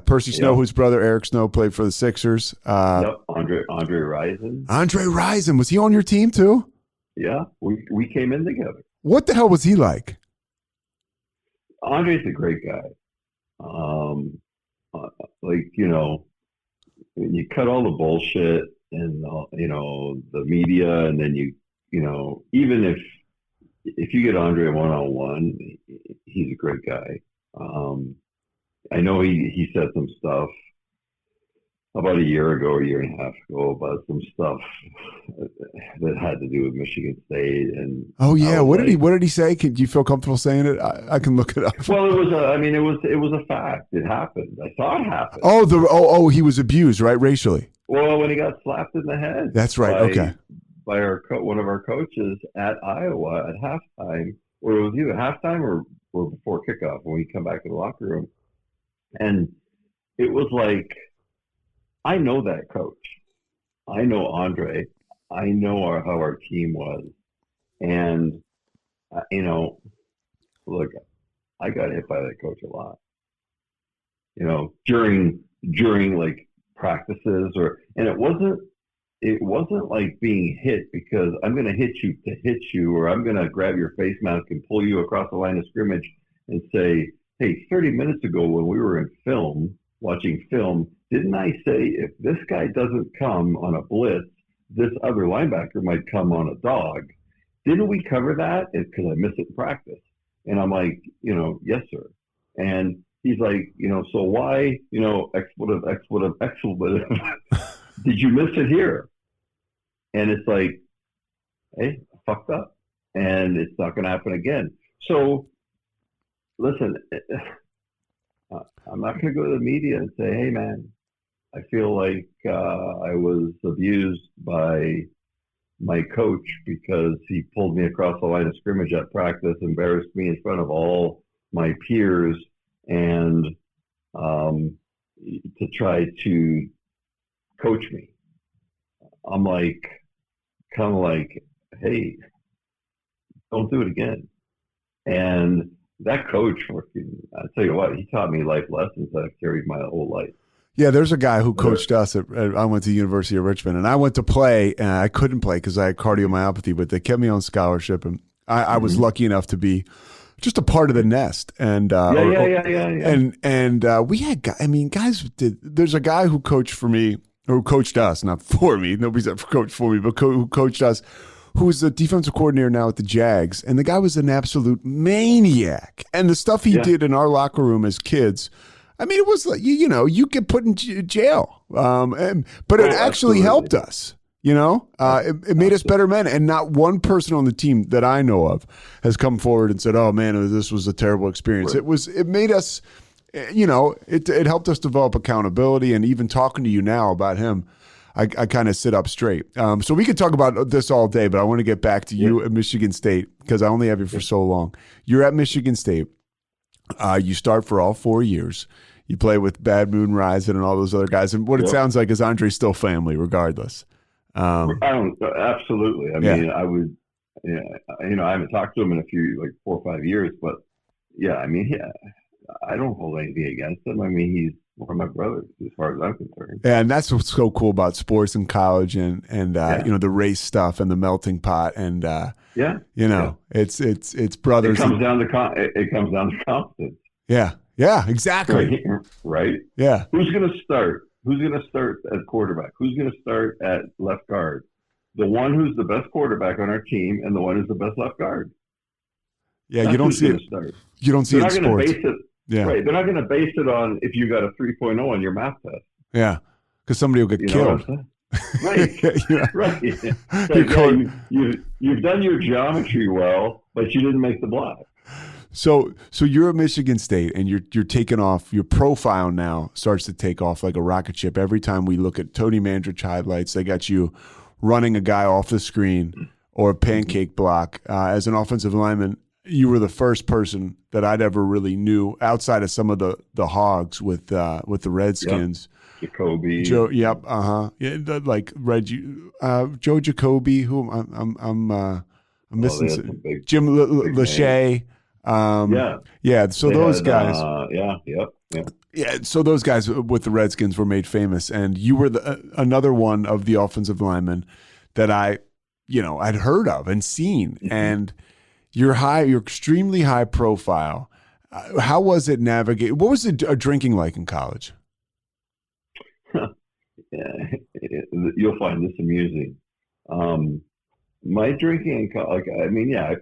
Percy Snow, whose brother Eric Snow played for the Sixers. Andre Rison. Andre Rison, was he on your team too? Yeah, we came in together. What the hell was he like? Andre's a great guy. You cut all the bullshit and the media, and then even if you get Andre one-on-one, he's a great guy. I know he said some stuff about a year and a half ago about some stuff that had to do with Michigan State. And what did he say? Do you feel comfortable saying it? I can look it up. Well, it was a fact. It happened. I saw it happen. He was abused, right, racially. Well, when he got slapped in the head. That's right. Okay. By one of our coaches at Iowa at halftime, or it was either halftime or before kickoff when we come back to the locker room. And it was like, I know that coach. I know Andre. I know how our team was. And, look, I got hit by that coach a lot. During like practices and it wasn't like being hit because I'm going to hit you to hit you, or I'm going to grab your face mask and pull you across the line of scrimmage and say, hey, 30 minutes ago when we were watching film, didn't I say if this guy doesn't come on a blitz, this other linebacker might come on a dog? Didn't we cover that? Because I missed it in practice. And I'm like, yes, sir. And he's like, so why, expletive, did you miss it here? And it's like, hey, I fucked up, and it's not going to happen again. So, listen, I'm not going to go to the media and say, hey, man, I feel like I was abused by my coach because he pulled me across the line of scrimmage at practice, embarrassed me in front of all my peers, and to try to coach me. I'm like, kind of like, hey, don't do it again. And that coach, I tell you what, he taught me life lessons that I've carried my whole life. Yeah, there's a guy who coached us. I went to the University of Richmond, and I went to play, and I couldn't play because I had cardiomyopathy, but they kept me on scholarship, and I was lucky enough to be just a part of the nest. And And we had guys. I mean, guys. There's a guy who coached for me, or who coached us, not for me. Nobody's ever coached for me, but who coached us. Who was the defensive coordinator now at the Jags, and the guy was an absolute maniac. And the stuff he did in our locker room as kids, I mean, it was like, you get put in jail. But it actually helped us, it made us better men. And not one person on the team that I know of has come forward and said, oh man, this was a terrible experience. Right. It made us, it helped us develop accountability. And even talking to you now about him, I kind of sit up straight. So we could talk about this all day, but I want to get back to you at Michigan State because I only have you for so long. You're at Michigan State. You start for all 4 years. You play with Bad Moon Rising and all those other guys. And what it sounds like is Andre's still family regardless. Absolutely. I mean, I would, I haven't talked to him in a few, like 4 or 5 years, but I mean, I don't hold anything against him. I mean, he's one of my brothers as far as I'm concerned. Yeah, and that's what's so cool about sports and college and the race stuff and the melting pot and it's brothers. It comes down to confidence. Yeah, exactly. Right. Yeah. Who's going to start? Who's going to start at quarterback? Who's going to start at left guard? The one who's the best quarterback on our team and the one who's the best left guard. Yeah, you don't see it. You don't see it in sports. Yeah. Right. They're not going to base it on if you got a 3.0 on your math test. Yeah. Because somebody will get killed. Right. Right. You've done your geometry well, but you didn't make the block. So you're at Michigan State and you're taking off. Your profile now starts to take off like a rocket ship. Every time we look at Tony Mandarich highlights, they got you running a guy off the screen or a pancake block as an offensive lineman. You were the first person that I'd ever really knew outside of some of the hogs with the Redskins. Yep. Jacoby. Joe. Yep. Yeah. Like Reggie, Joe Jacoby. Who I'm missing. Jim Lachey. Yeah. So those guys. Yeah. So those guys with the Redskins were made famous, and you were another one of the offensive linemen that I'd heard of and seen, and. You're extremely high profile. How was it navigate? What was it drinking like in college? You'll find this amusing. My drinking in college, I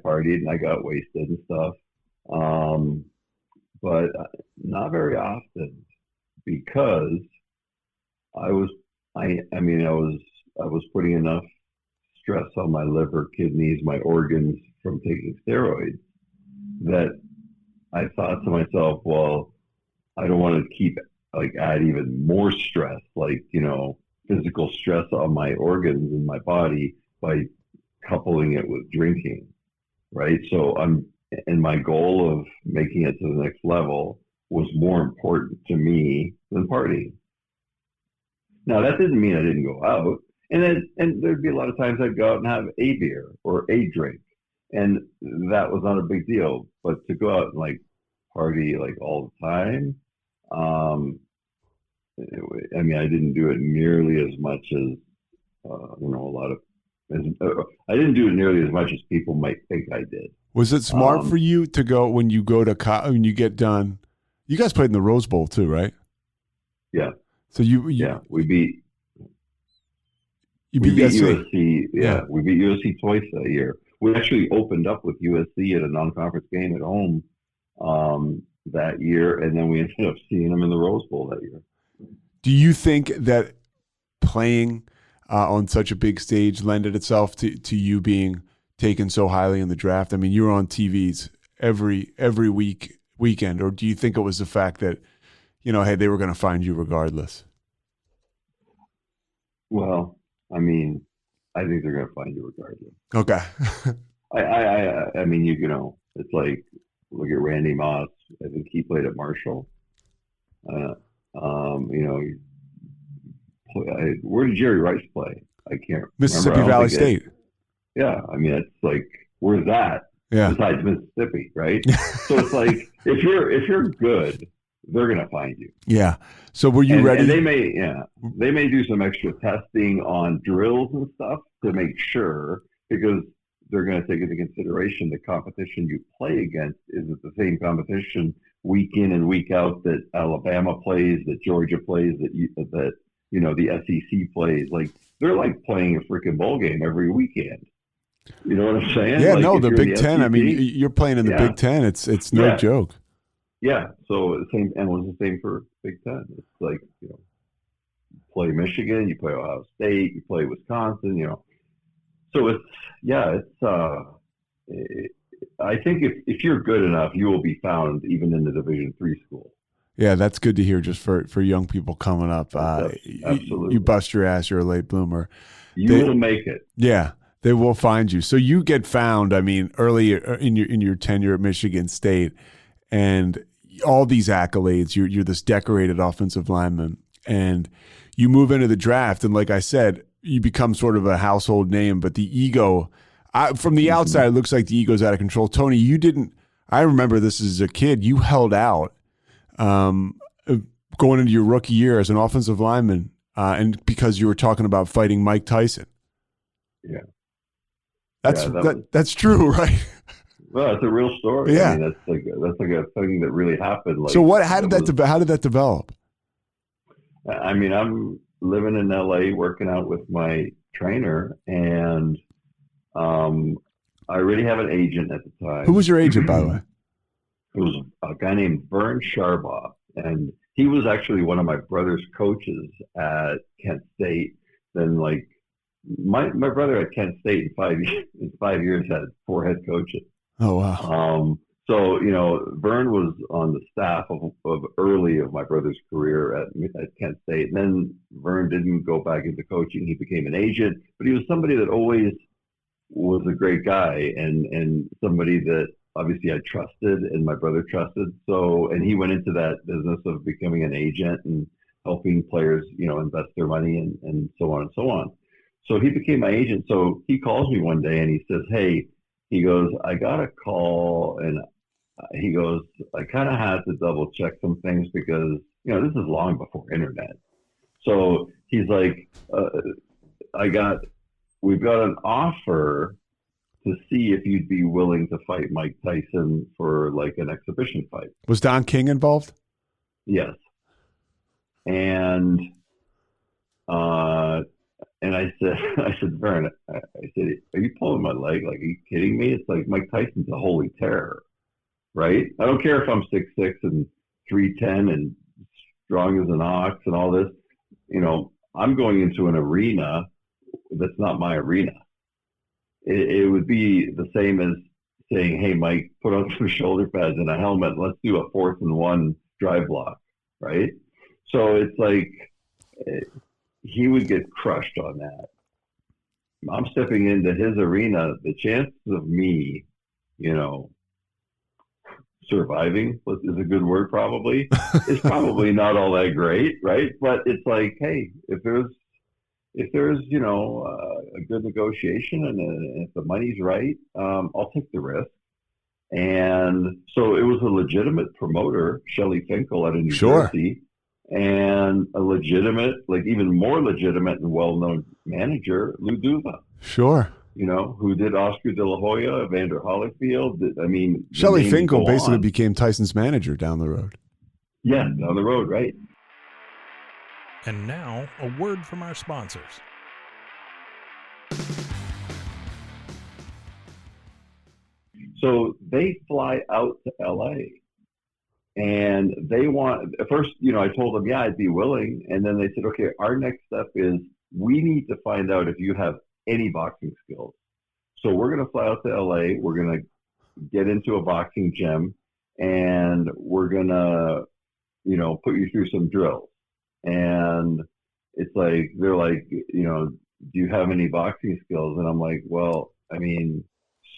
partied and I got wasted and stuff. But not very often because I was putting enough stress on my liver, kidneys, my organs from taking steroids that I thought to myself, well, I don't want to add even more stress, physical stress on my organs and my body by coupling it with drinking, right? So my goal of making it to the next level was more important to me than partying. Now that didn't mean I didn't go out. And there'd be a lot of times I'd go out and have a beer or a drink. And that was not a big deal. But to go out and party all the time, I didn't do it nearly as much as, I didn't do it nearly as much as people might think I did. Was it smart for you to go when you go to when you get done? You guys played in the Rose Bowl too, right? Yeah. So we beat USC. Yeah, we beat USC twice that year. We actually opened up with USC at a non-conference game at home that year, and then we ended up seeing them in the Rose Bowl that year. Do you think that playing on such a big stage lended itself to you being taken so highly in the draft? I mean, you were on TVs every weekend, or do you think it was the fact that, hey, they were going to find you regardless? Well, I think they're going to find you regardless. Okay. It's like, look at Randy Moss. I think he played at Marshall. You know, where did Jerry Rice play? I can't remember. Mississippi Valley State. Yeah, I mean, it's like, where's that? Yeah. Besides Mississippi, right? So it's like, if you're good, they're gonna find you. Yeah. So were you ready? And they may do some extra testing on drills and stuff to make sure, because they're going to take into consideration the competition you play against. Is it the same competition week in and week out that Alabama plays, that Georgia plays, that the SEC plays? Like, they're like playing a freaking bowl game every weekend. You know what I'm saying? Yeah, like, no, the Big Ten. SEC, I mean, you're playing in the Big Ten. It's no joke. Yeah. So the same, and it was the same for Big Ten. It's like, you play Michigan, you play Ohio State, you play Wisconsin, So I think if you're good enough, you will be found even in the Division III school. Yeah, that's good to hear. Just for young people coming up, absolutely. You bust your ass, you're a late bloomer. You will make it. Yeah, they will find you. So you get found. I mean, early in your tenure at Michigan State, and all these accolades. You're this decorated offensive lineman, and you move into the draft, and like I said, you become sort of a household name, but the ego, from the outside, it looks like the ego's out of control. Tony, you didn't, I remember this as a kid, you held out going into your rookie year as an offensive lineman, and because you were talking about fighting Mike Tyson. Yeah. That's true, right? Well, it's a real story. Yeah. I mean, that's like a thing that really happened. Like, so how did that develop? I mean, I'm living in LA working out with my trainer, and I already have an agent at the time. Who was your agent, by the way? It was a guy named Vern Sharbaugh, and he was actually one of my brother's coaches at Kent State. Then, like, my brother at Kent State in 5 years had 4 head coaches. Oh, wow. So, Vern was on the staff of early of my brother's career at Kent State. And then Vern didn't go back into coaching. He became an agent, but he was somebody that always was a great guy and somebody that obviously I trusted and my brother trusted. So, and he went into that business of becoming an agent and helping players, invest their money and so on and so on. So he became my agent. So he calls me one day and he says, hey, he goes, I got a call, and he goes, I kind of had to double check some things because, this is long before internet. So he's like, we've got an offer to see if you'd be willing to fight Mike Tyson for like an exhibition fight. Was Don King involved? Yes. And I said, Vern, I said, are you pulling my leg? Like, are you kidding me? It's like Mike Tyson's a holy terror, right? I don't care if I'm 6'6" and 310 and strong as an ox and all this. I'm going into an arena that's not my arena. It would be the same as saying, hey, Mike, put on some shoulder pads and a helmet. Let's do a 4th and 1 drive block, right? So it's like he would get crushed on that. I'm stepping into his arena. The chances of me, surviving is a good word probably. It's probably not all that great, right? But it's like, hey, if there's a good negotiation and if the money's right, I'll take the risk. And so it was a legitimate promoter, Shelley Finkel out of New Jersey, and a legitimate, like even more legitimate and well-known manager, Lou Duva. Sure. Who did Oscar De La Hoya, Evander Holyfield. I mean, Shelley Finkel basically became Tyson's manager down the road. Yeah, down the road, right. And now, a word from our sponsors. So they fly out to LA and they want, first, I told them, yeah, I'd be willing. And then they said, okay, our next step is we need to find out if you have any boxing skills. So we're going to fly out to LA. We're going to get into a boxing gym and we're going to, put you through some drills. And it's like, they're like, do you have any boxing skills? And I'm like, well, I mean,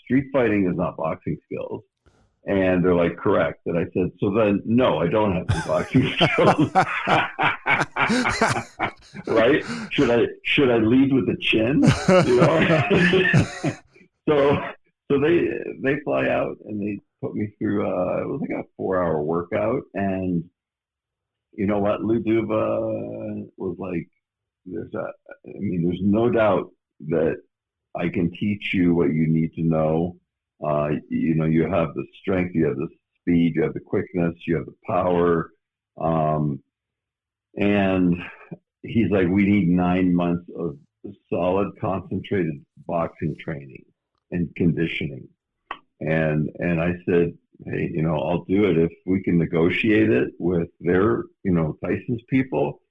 street fighting is not boxing skills. And they're like, correct. And I said, so then, no, I don't have some boxing skills. Right? Should I lead with the chin? So they fly out and they put me through, it was like a 4-hour workout. And you know what? Lou Duva was like, there's no doubt that I can teach you what you need to know. You have the strength, you have the speed, you have the quickness, you have the power. And he's like, we need 9 months of solid, concentrated boxing training and conditioning. And I said, hey, I'll do it if we can negotiate it with their, Tyson's people.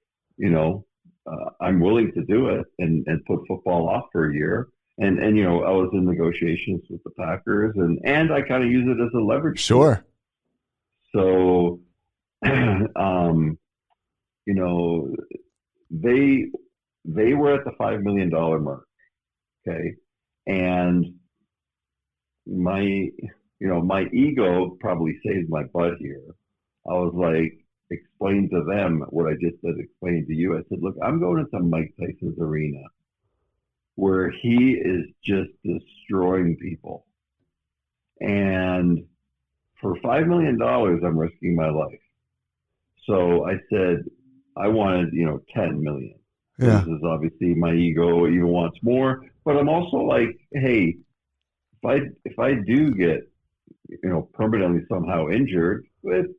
I'm willing to do it and put football off for a year. And I was in negotiations with the Packers, and I kind of use it as a leverage. Sure. So, they were at the $5 million mark. Okay. And my ego probably saved my butt here. I was like, explain to them what I just said, explain to you. I said, look, I'm going into Mike Tyson's arena where he is just destroying people. And for $5 million, I'm risking my life. So I said, I wanted, 10 million. Yeah. This is obviously my ego even wants more, but I'm also like, hey, if I do get, permanently somehow injured, it's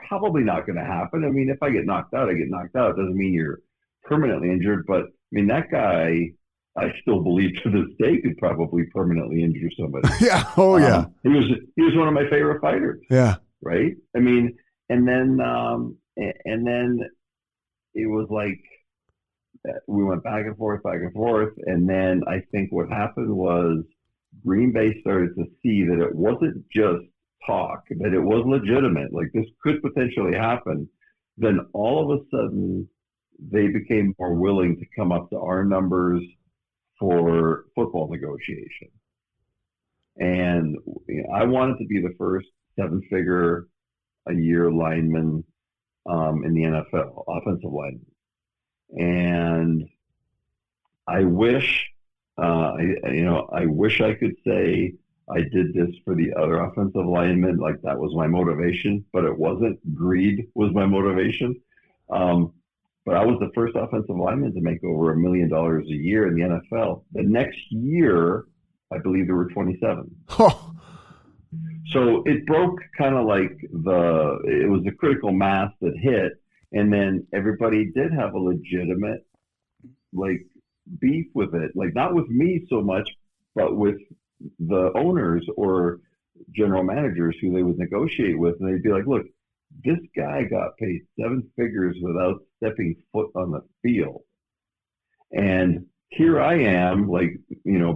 probably not going to happen. I mean, if I get knocked out, I get knocked out. It doesn't mean you're permanently injured, but I mean, that guy, I still believe to this day could probably permanently injure somebody. Yeah. Oh yeah. He was one of my favorite fighters. Yeah. Right. I mean, and then it was like we went back and forth, and then I think what happened was Green Bay started to see that it wasn't just talk, that it was legitimate. Like this could potentially happen. Then all of a sudden, they became more willing to come up to our numbers for football negotiation. And I wanted to be the first 7-figure a year lineman in the NFL, offensive lineman. And I wish, I wish I could say I did this for the other offensive linemen, like that was my motivation, but it wasn't. Greed was my motivation. But I was the first offensive lineman to make over $1 million a year in the NFL. The next year, I believe there were 27. Oh. So it broke kind of like it was the critical mass that hit. And then everybody did have a legitimate, like, beef with it. Like, not with me so much, but with the owners or general managers who they would negotiate with. And they'd be like, look, this guy got paid 7 figures without stepping foot on the field. And here I am, like,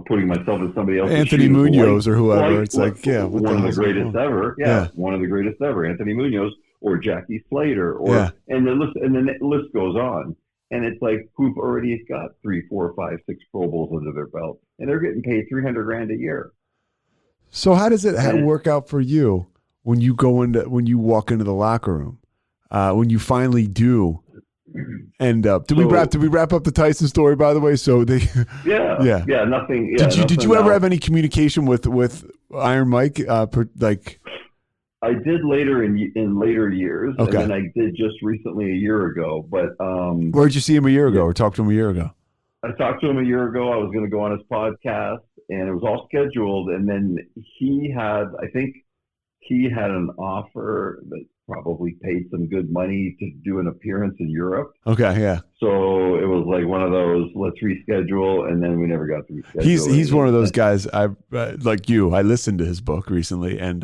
putting myself in somebody else's Anthony shoes, Munoz or whoever. Like, it's like, yeah, what one the of the greatest ever. Yeah, one of the greatest ever. Anthony Munoz or Jackie Slater, and then the list goes on. And it's like, who've already got 3, 4, 5, 6 Pro Bowls under their belt, and they're getting paid $300,000 a year. So how does it work out for you when you walk into the locker room, when you finally do end up? Did we wrap up the Tyson story, by the way? So they, nothing. Yeah, did you ever have any communication with Iron Mike? I did later in later years, okay. And then I did just recently a year ago. But where'd you see him a year ago, or talk to him a year ago? I talked to him a year ago. I was going to go on his podcast, and it was all scheduled. And then he had an offer that probably paid some good money to do an appearance in Europe. Okay, yeah. So it was like one of those, let's reschedule, and then we never got to reschedule. He's one of those guys. I like you. I listened to his book recently, and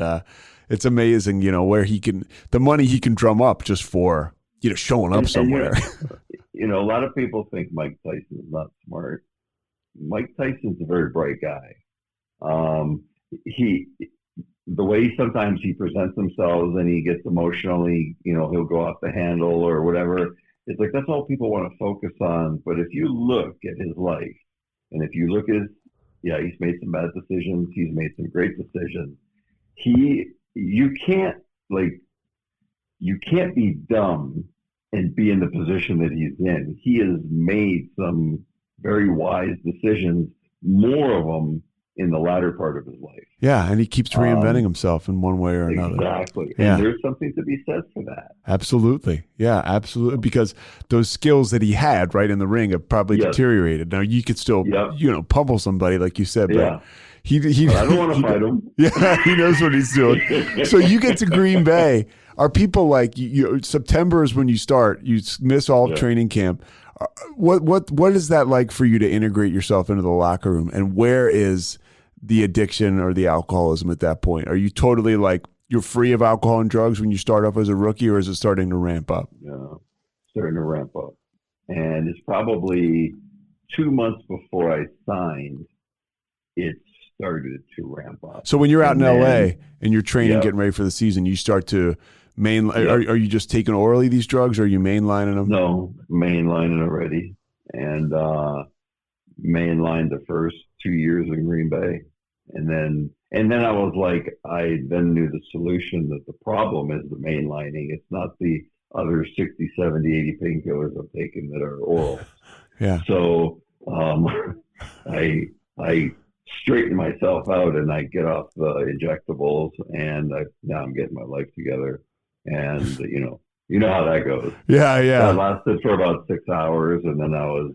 it's amazing, where the money he can drum up just for showing up somewhere. A lot of people think Mike Tyson is not smart. Mike Tyson's a very bright guy. The way sometimes he presents himself and he gets emotionally, he'll go off the handle or whatever. It's like, that's all people want to focus on. But if you look at his life, and if you look at he's made some bad decisions. He's made some great decisions. He you can't be dumb and be in the position that he's in. He has made some very wise decisions, more of them in the latter part of his life. Yeah, and he keeps reinventing himself in one way or another. Exactly. Yeah. And there's something to be said for that. Absolutely. Yeah, absolutely. Because those skills that he had right in the ring have probably deteriorated. Now you could still, pummel somebody like you said, but he I don't want to fight him. Yeah, he knows what he's doing. So you get to Green Bay. Are people like September is when you start? You miss all training camp. What is that like for you to integrate yourself into the locker room? And where is the addiction or the alcoholism at that point? Are you totally you're free of alcohol and drugs when you start off as a rookie, or is it starting to ramp up? No, starting to ramp up. And it's probably 2 months before I signed, it started to ramp up. So when you're out in LA and you're training, getting ready for the season, you start to are you just taking orally these drugs, or are you mainlining them? No, mainlining already. And mainlined the first 2 years in Green Bay. And then I was like, I then knew the solution, that the problem is the mainlining. It's not the other 60, 70, 80 painkillers I'm taking that are oral. Yeah. So I straighten myself out and I get off the injectables, and now I'm getting my life together. And you know how that goes. Yeah. That lasted for about 6 hours, and then I was,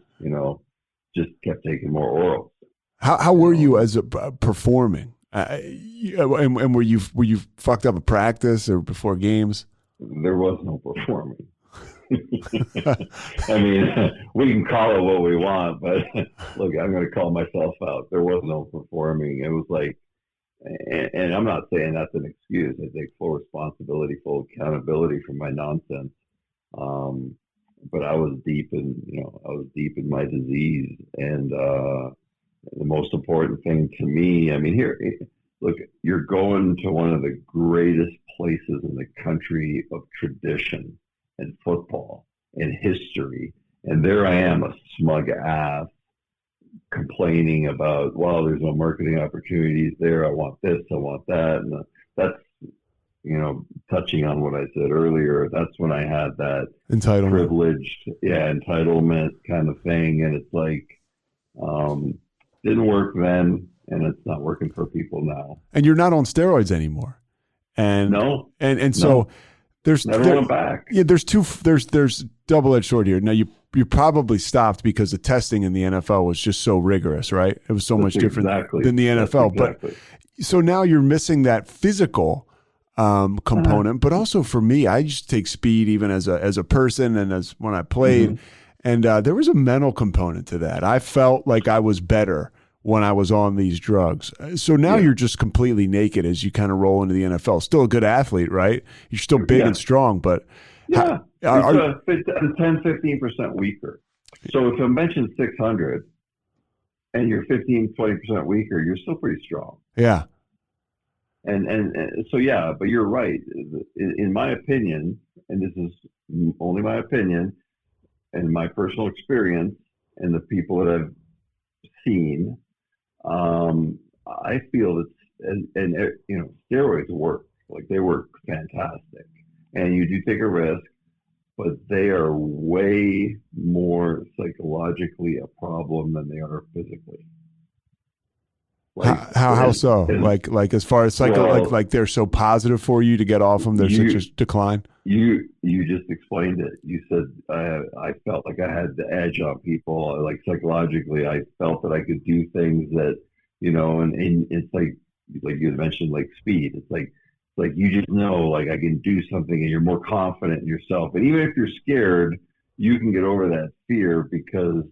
just kept taking more oral. How were you as performing? And were you fucked up at practice or before games? There was no performing. I mean, we can call it what we want, but look, I'm going to call myself out. There was no performing. It was like, and I'm not saying that's an excuse. I take full responsibility, full accountability for my nonsense. But I was deep in my disease, and the most important thing to me, I mean, look, you're going to one of the greatest places in the country of tradition and football and history, and there I am, a smug ass, complaining about, well, there's no marketing opportunities there. I want this, I want that, and that's, touching on what I said earlier. That's when I had that privileged, entitlement kind of thing, and it's like, didn't work then, and it's not working for people now. And you're not on steroids anymore. And no, and so there's never went back. Yeah, there's double-edged sword here. Now you probably stopped because the testing in the NFL was just so rigorous, right? It was so much different than the NFL. But so now you're missing that physical component, but also for me, I just take speed even as a person and as when I played. And there was a mental component to that. I felt like I was better when I was on these drugs. So now you're just completely naked as you kind of roll into the NFL. Still a good athlete, right? You're still big and strong, but it's 10-15% weaker. So if I mentioned 600 and you're 15-20% weaker, you're still pretty strong. Yeah. And so, but you're right. In my opinion, and this is only my opinion and my personal experience and the people that I've seen, I feel that, steroids work. Like, they work fantastic. And you do take a risk, but they are way more psychologically a problem than they are physically. How so? Like as far as like they're so positive for you to get off them, there's such a decline. You just explained it. You said I felt like I had the edge on people. Like, psychologically, I felt that I could do things that, and it's like you had mentioned, like speed. It's like you just know, like, I can do something, and you're more confident in yourself. And even if you're scared, you can get over that fear because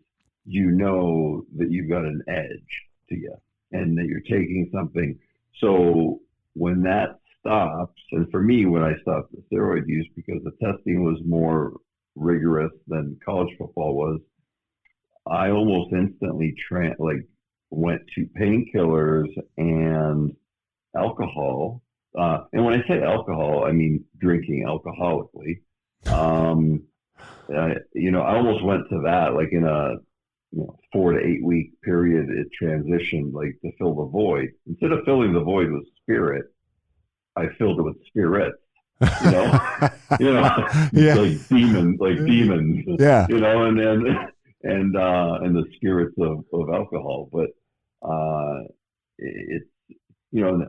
you know that you've got an edge to you, and that you're taking something. So when that stops, and for me, when I stopped the steroid use because the testing was more rigorous than college football was, I almost instantly went to painkillers and alcohol. And when I say alcohol, I mean drinking alcoholically. I almost went to that, like in a 4 to 8 week period. It transitioned, like, to fill the void. Instead of filling the void with spirit, I filled it with spirits. You know, Yeah. like demons. Yeah. You know, and the spirits of alcohol. But it's, you know,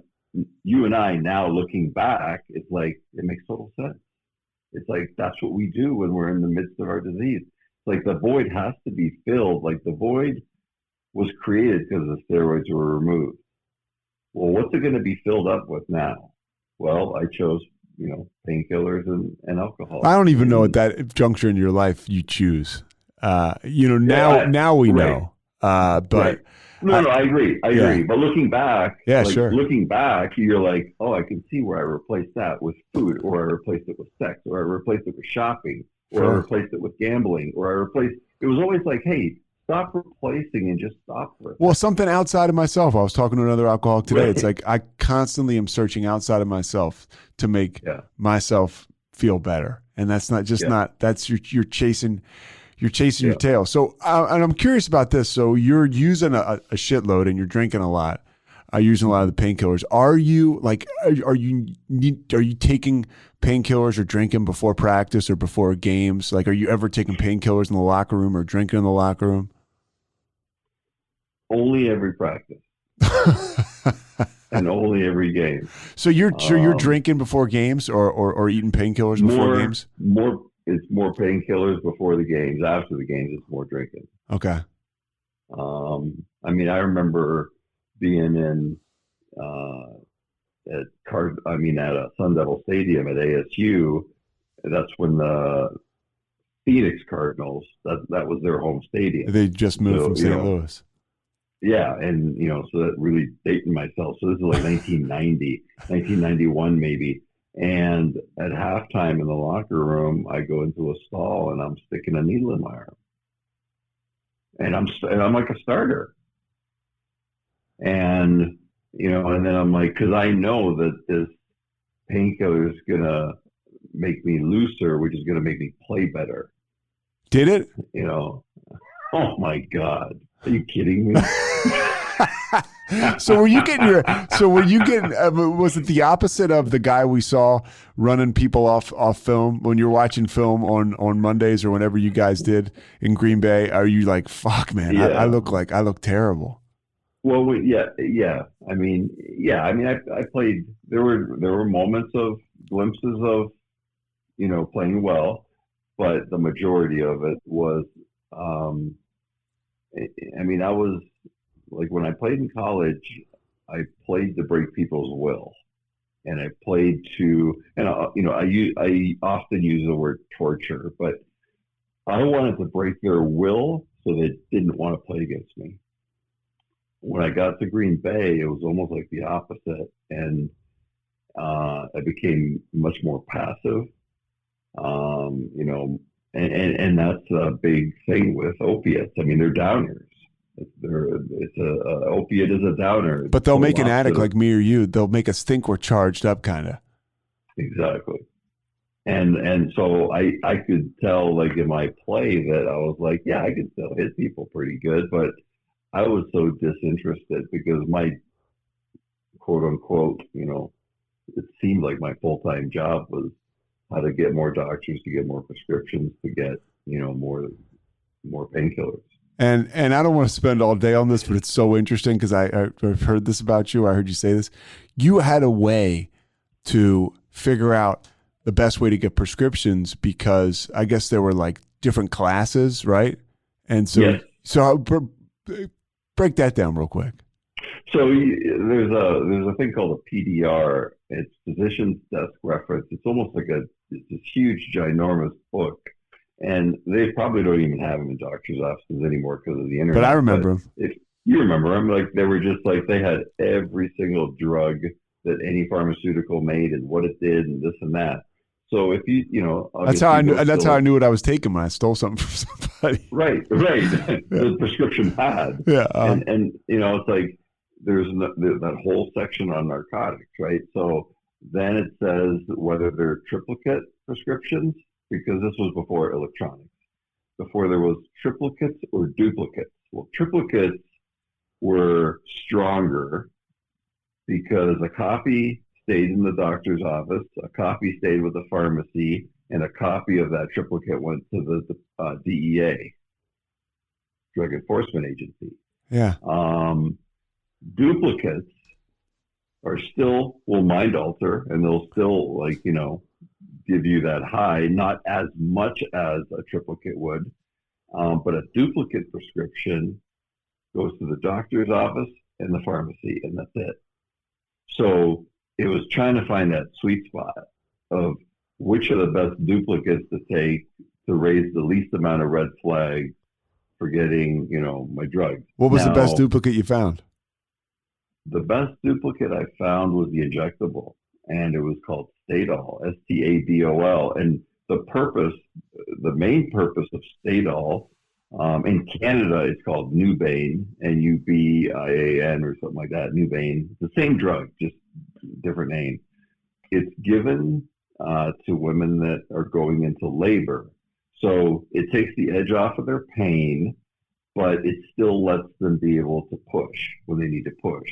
you and I now looking back, it's like it makes total sense. It's like that's what we do when we're in the midst of our disease. It's like the void has to be filled. Like the void was created because the steroids were removed. Well, what's it going to be filled up with now? Well, I chose, you know, painkillers and alcohol. I don't even know at that juncture in your life you choose. You know, now we know. But right. No, I agree. I agree. But looking back, looking back, you're like, oh, I can see where I replaced that with food, or I replaced it with sex, or I replaced it with shopping, or I replaced it with gambling, or it was always like, hey, stop replacing and just stop for it. Well, something outside of myself. I was talking to another alcoholic today. Right. It's like I constantly am searching outside of myself to make myself feel better. And that's not just that's you're chasing your tail. So, and I'm curious about this. So you're using a shitload and you're drinking a lot, using a lot of the painkillers. Are you taking painkillers or drinking before practice or before games? Like, are you ever taking painkillers in the locker room or drinking in the locker room? Only every practice. And only every game. So you're drinking before games or eating painkillers before games? It's more painkillers before the games. After the games, it's more drinking. Okay. I mean, I remember being in at Sun Devil Stadium at ASU. That's when the Phoenix Cardinals, that was their home stadium. They just moved from St. Louis. Yeah, and so that really dating myself. So this is like 1990, 1991 maybe. And at halftime in the locker room, I go into a stall and I'm sticking a needle in my arm, and I'm like a starter. And and then I'm like, because I know that this painkiller is gonna make me looser, which is gonna make me play better. Did it? Oh my God. Are you kidding me? So was it the opposite of the guy we saw running people off film when you're watching film on Mondays or whenever you guys did in Green Bay? Are you like, fuck, man, I look terrible? Well, I played, there were moments of glimpses of, playing well, but the majority of it was, I was like, when I played in college, I played to break people's will, and I played to, I often use the word torture, but I wanted to break their will so they didn't want to play against me. When I got to Green Bay, it was almost like the opposite, and I became much more passive, and that's a big thing with opiates. I mean, they're downers. Opiate is a downer. But they'll make an addict like me or you. They'll make us think we're charged up, kind of. Exactly. And so I could tell, like, in my play that I was like, yeah, I could still hit people pretty good, but I was so disinterested because my quote unquote, it seemed like my full-time job was how to get more doctors, to get more prescriptions, to get, more painkillers. And I don't want to spend all day on this, but it's so interesting because I've heard this about you. I heard you say this. You had a way to figure out the best way to get prescriptions because I guess there were like different classes, right? And so, yes. So break that down real quick. So there's a thing called a PDR. It's Physician's Desk Reference. It's almost like it's this huge, ginormous book. And they probably don't even have them in doctors' offices anymore because of the internet. But I remember them. If you remember them, like they were just like they had every single drug that any pharmaceutical made and what it did and this and that. So if that's how I knew. That's how I knew what I was taking when I stole something from somebody. Right. The prescription pad. Yeah. And it's like there's that whole section on narcotics, right? So then it says whether they're triplicate prescriptions, because this was before electronics, before there was triplicates or duplicates. Well, triplicates were stronger because a copy stayed in the doctor's office. A copy stayed with the pharmacy, and a copy of that triplicate went to the DEA, Drug Enforcement Agency. Yeah. Duplicates are still will mind alter, and they'll still give you that high, not as much as a triplicate would, but a duplicate prescription goes to the doctor's office and the pharmacy, and that's it. So it was trying to find that sweet spot of which are the best duplicates to take to raise the least amount of red flags for getting, my drugs. What was the best duplicate you found? The best duplicate I found was the injectable, and it was called Stadol, Stadol. And the main purpose of Stadol, in Canada, it's called Nubain, Nubian or something like that, Nubain. It's the same drug, just different name. It's given to women that are going into labor. So it takes the edge off of their pain, but it still lets them be able to push when they need to push.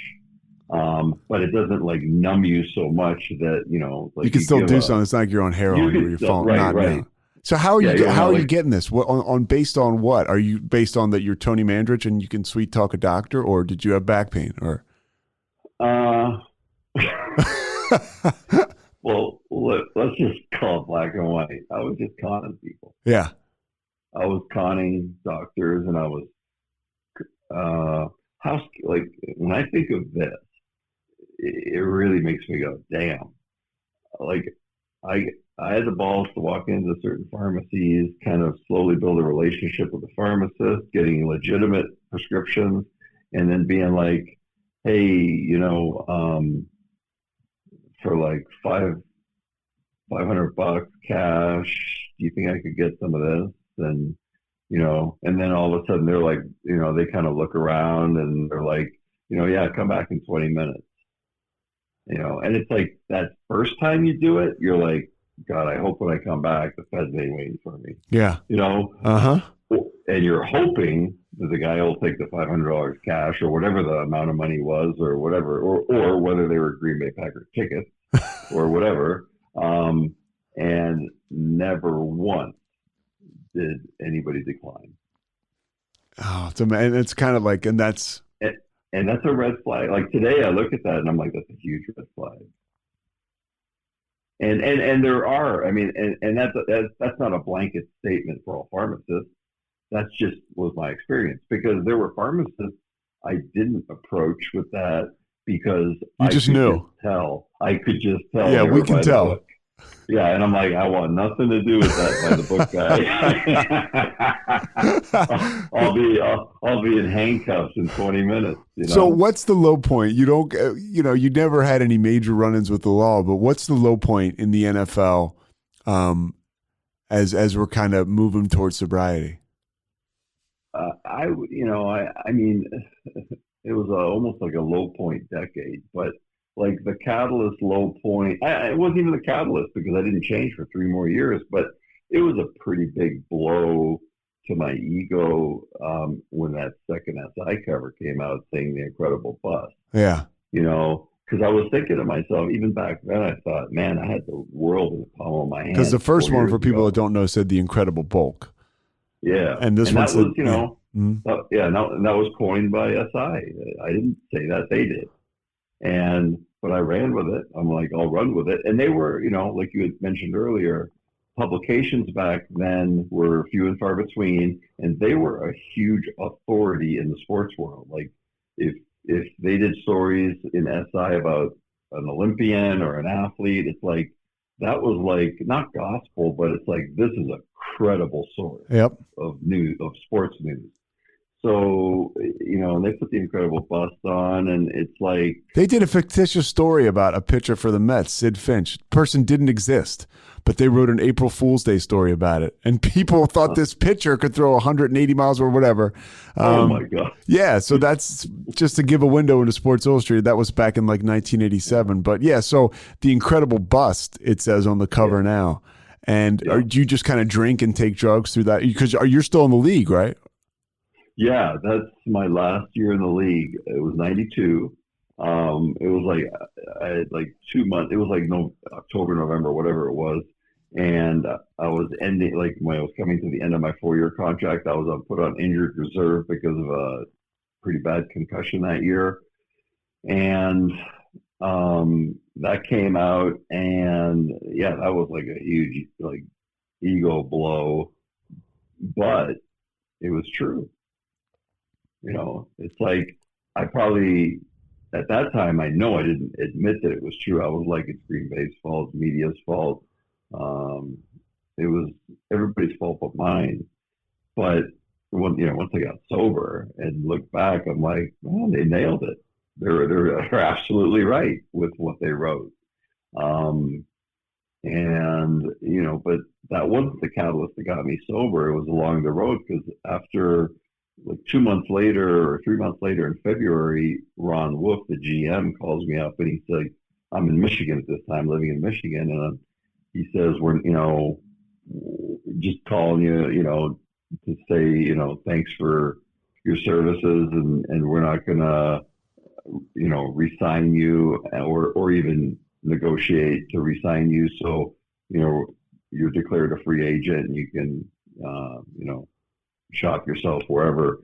But it doesn't numb you so much that, you can still do something. It's not like you're on heroin or you're falling. Right. So how are you getting this? What based on what? Are you based on that you're Tony Mandarich and you can sweet talk a doctor, or did you have back pain or? Well, let's just call it black and white. I was just conning people. Yeah. I was conning doctors, and I was when I think of this, it really makes me go, damn. I had the balls to walk into certain pharmacies, kind of slowly build a relationship with the pharmacist, getting legitimate prescriptions, and then being like, hey, for $500 cash, do you think I could get some of this? And, and then all of a sudden they're like, they kind of look around and they're like, yeah, come back in 20 minutes. And it's like that first time you do it, you're like, God, I hope when I come back, the feds ain't waiting for me. Yeah. And you're hoping that the guy will take the $500 cash or whatever the amount of money was or whatever, or whether they were Green Bay Packers tickets or whatever. And never once did anybody decline. Oh, it's kind of like, and that's a red flag. Like today I look at that and I'm like, that's a huge red flag. And there are, and that's not a blanket statement for all pharmacists. That's just was my experience, because there were pharmacists I didn't approach with that because I could knew. I could just tell. Yeah, we can tell. Yeah, and I'm like, I want nothing to do with that by the book guy. I'll be in handcuffs in 20 minutes. So what's the low point? You don't, you never had any major run-ins with the law, but what's the low point in the NFL as we're kind of moving towards sobriety? It was almost like a low point decade, but like the catalyst low point, it wasn't even the catalyst because I didn't change for 3 more years, but it was a pretty big blow to my ego when that second SI cover came out saying The Incredible Bust. Yeah. Because I was thinking to myself, even back then, I thought, man, I had the world in the palm of my hand. Because the first one, for people that don't know, said The Incredible Bulk. Yeah. And this one said, and that was coined by SI. I didn't say that, they did. But I ran with it. I'm like, I'll run with it. And they were, like you had mentioned earlier, publications back then were few and far between, and they were a huge authority in the sports world. Like if they did stories in SI about an Olympian or an athlete, it's like, that was like not gospel, but it's like, this is a credible source of news, of sports news. So, and they put The Incredible Bust on, and it's like... They did a fictitious story about a pitcher for the Mets, Sid Finch. Person didn't exist, but they wrote an April Fool's Day story about it. And people thought this pitcher could throw 180 miles or whatever. Oh, my God. Yeah, so that's just to give a window into Sports Illustrated. That was back in like 1987. But yeah, so The Incredible Bust, it says on the cover now. And do you just kind of drink and take drugs through that? Because you're still in the league, right? Yeah, that's my last year in the league. It was 92, It was like I had like 2 months. It was like October, November, whatever it was, and I was ending like when I was coming to the end of my 4-year contract. I was put on injured reserve because of a pretty bad concussion that year, and that came out, and yeah, that was like a huge like ego blow, but it was true. It's like I probably at that time I know I didn't admit that it was true. I was like, it's Green Bay's fault, media's fault. It was everybody's fault but mine. But once I got sober and looked back, I'm like, well, they nailed it. They're absolutely right with what they wrote. But that wasn't the catalyst that got me sober. It was along the road because after like 2 months later or 3 months later in February, Ron Wolf, the GM, calls me up and he's like, I'm in Michigan at this time, living in Michigan. And he says, we're, just calling you, to say, thanks for your services and we're not going to, re-sign you or even negotiate to re-sign you. So, you're declared a free agent and you can, shop yourself wherever.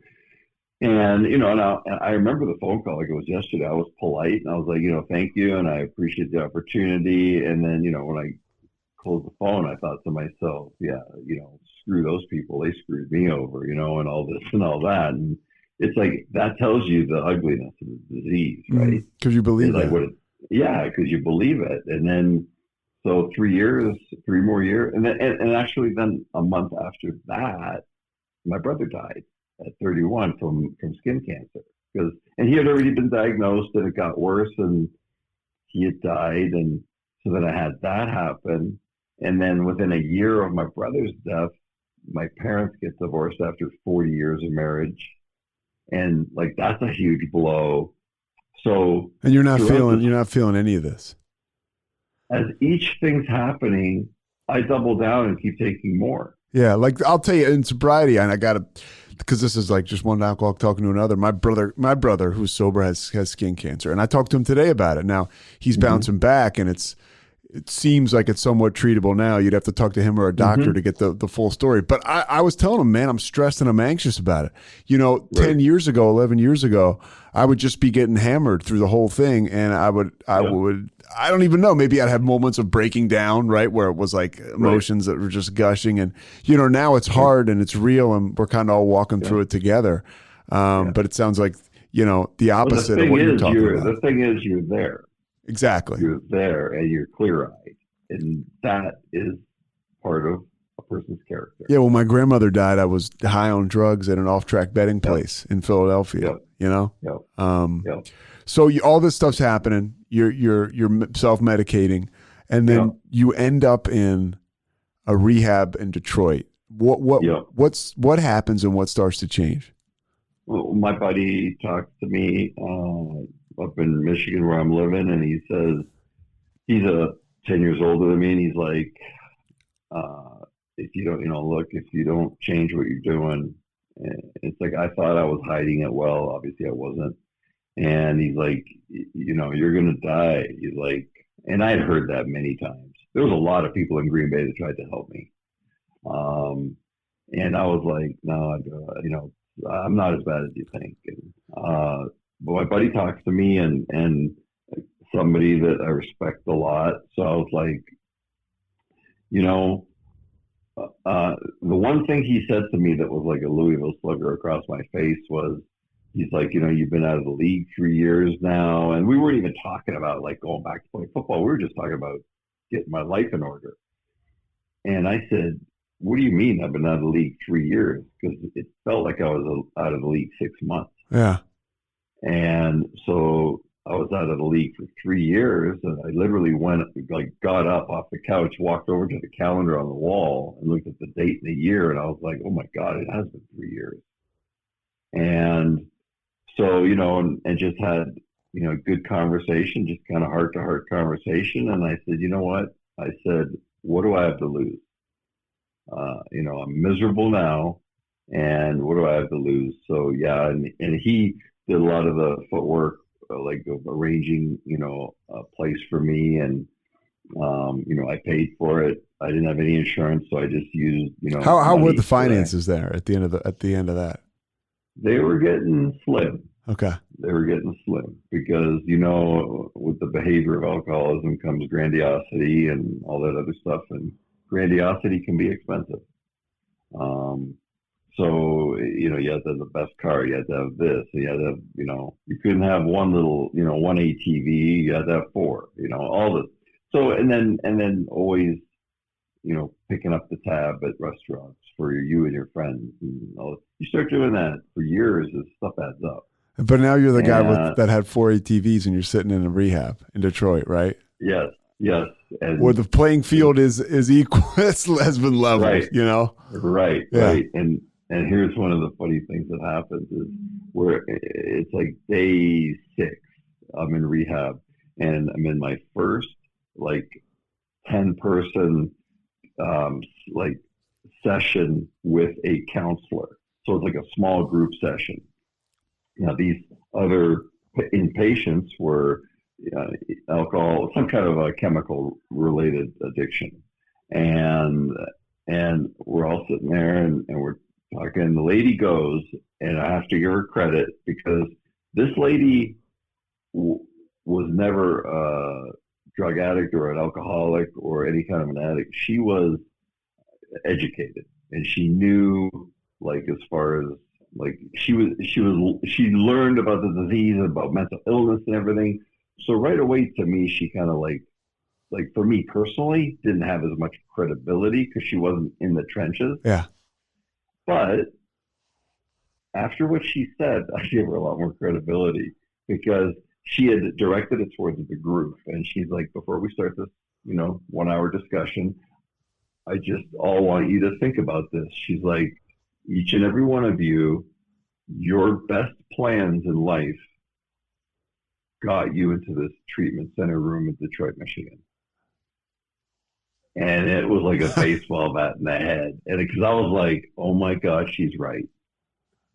And, and I remember the phone call like it was yesterday. I was polite and I was like, thank you. And I appreciate the opportunity. And then, when I closed the phone, I thought to myself, yeah, screw those people. They screwed me over, and all this and all that. And it's like, that tells you the ugliness of the disease, right? Because you believe it. Like, yeah, because you believe it. And then, so 3 more years. And actually then a month after that, my brother died at 31 from skin cancer and he had already been diagnosed and it got worse and he had died. And so then I had that happen. And then within a year of my brother's death, my parents get divorced after 40 years of marriage. And like, that's a huge blow. So, and you're not feeling any of this. As each thing's happening, I double down and keep taking more. Yeah, like I'll tell you in sobriety, and I got to, because this is like just one alcoholic talking to another. My brother who's sober has skin cancer, and I talked to him today about it. Now he's bouncing back, and it seems like it's somewhat treatable now. You'd have to talk to him or a doctor to get the full story. But I was telling him, man, I'm stressed and I'm anxious about it. 10 years ago, 11 years ago, I would just be getting hammered through the whole thing, and I don't even know. Maybe I'd have moments of breaking down, right, where it was like emotions that were just gushing. And, now it's hard and it's real and we're kind of all walking through it together. But it sounds like, the opposite of what you're talking about. The thing is, you're there. Exactly. You're there and you're clear-eyed. And that is part of a person's character. Yeah, when my grandmother died, I was high on drugs at an off-track betting place in Philadelphia, So all this stuff's happening. You're self-medicating, and then you end up in a rehab in Detroit. What happens and what starts to change? Well, my buddy talks to me up in Michigan where I'm living, and he says he's 10 years older than me, and he's like, if you don't, if you don't change what you're doing, it's like I thought I was hiding it well. Obviously, I wasn't. And he's like, you're going to die. He's like, and I had heard that many times. There was a lot of people in Green Bay that tried to help me. And I was like, no, I'm not as bad as you think. And, but my buddy talks to me and somebody that I respect a lot. So I was like, the one thing he said to me that was like a Louisville slugger across my face was, he's like, you've been out of the league 3 years now. And we weren't even talking about like going back to play football. We were just talking about getting my life in order. And I said, what do you mean I've been out of the league 3 years? Because it felt like I was out of the league 6 months. Yeah. And so I was out of the league for 3 years. And I literally got up off the couch, walked over to the calendar on the wall and looked at the date and the year. And I was like, oh my God, it has been 3 years. And so, and just had, good conversation, just kind of heart-to-heart conversation. And I said, you know what? I said, what do I have to lose? I'm miserable now, and what do I have to lose? So, yeah, and he did a lot of the footwork of arranging, a place for me, and I paid for it. I didn't have any insurance, so I just used, How were money the finances there at the end of that? They were getting slim. Okay. They were getting slim because, with the behavior of alcoholism comes grandiosity and all that other stuff, and grandiosity can be expensive. So, you had to have the best car, you had to have this, you had to have, you couldn't have one little, one ATV, you had to have four, all this. So, and then always, picking up the tab at restaurants for you and your friends. And all. You start doing that for years, this stuff adds up. But now you're the guy that had 4 ATVs and you're sitting in a rehab in Detroit, right? Yes. And where the playing field is equal, has been leveled, right. Right. Right. And here's one of the funny things that happens is where it's like day 6, I'm in rehab, and I'm in my first 10-person session with a counselor. So it's like a small group session. Now these other inpatients were alcohol, some kind of a chemical related addiction, and we're all sitting there and we're talking. The lady goes, and I have to give her credit because this lady was never a drug addict or an alcoholic or any kind of an addict. She was educated, and she knew, as far as she learned about the disease, about mental illness and everything. So right away, to me, she kind of for me personally, didn't have as much credibility because she wasn't in the trenches. Yeah. But after what she said, I gave her a lot more credibility because she had directed it towards the group. And she's like, before we start this, 1-hour discussion, I just all want you to think about this. She's like, each and every one of you, your best plans in life got you into this treatment center room in Detroit, Michigan. And it was like a baseball bat in the head. And because I was like, oh my God, she's right.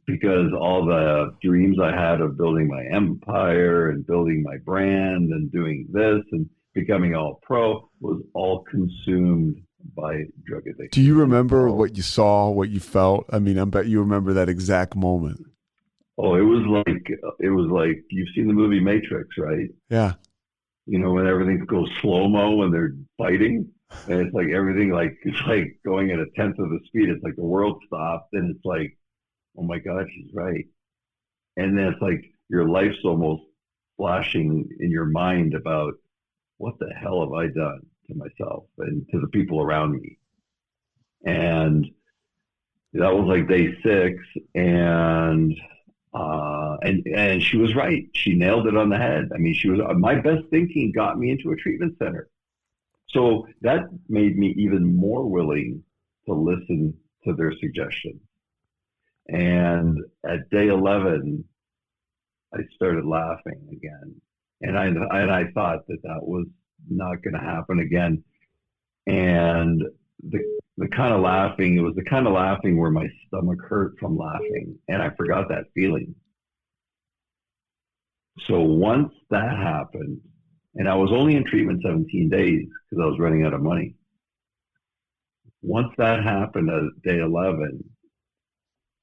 Because all the dreams I had of building my empire and building my brand and doing this and becoming all pro was all consumed by drug addiction. Do you remember what you saw, what you felt? I mean, I bet you remember that exact moment. Oh, it was like you've seen the movie Matrix, right? Yeah. When everything goes slow-mo when they're fighting, and it's like everything it's like going at 1/10 of the speed. It's like the world stopped, and it's like, oh my God, she's right. And then it's like your life's almost flashing in your mind about what the hell have I done to myself and to the people around me. And that was like day 6, and she was right. She nailed it on the head. I mean, my best thinking got me into a treatment center. So that made me even more willing to listen to their suggestions. And at day 11, I started laughing again. And I thought that was not going to happen again. And the kind of laughing, it was the kind of laughing where my stomach hurt from laughing. And I forgot that feeling. So once that happened, and I was only in treatment 17 days because I was running out of money. Once that happened at day 11,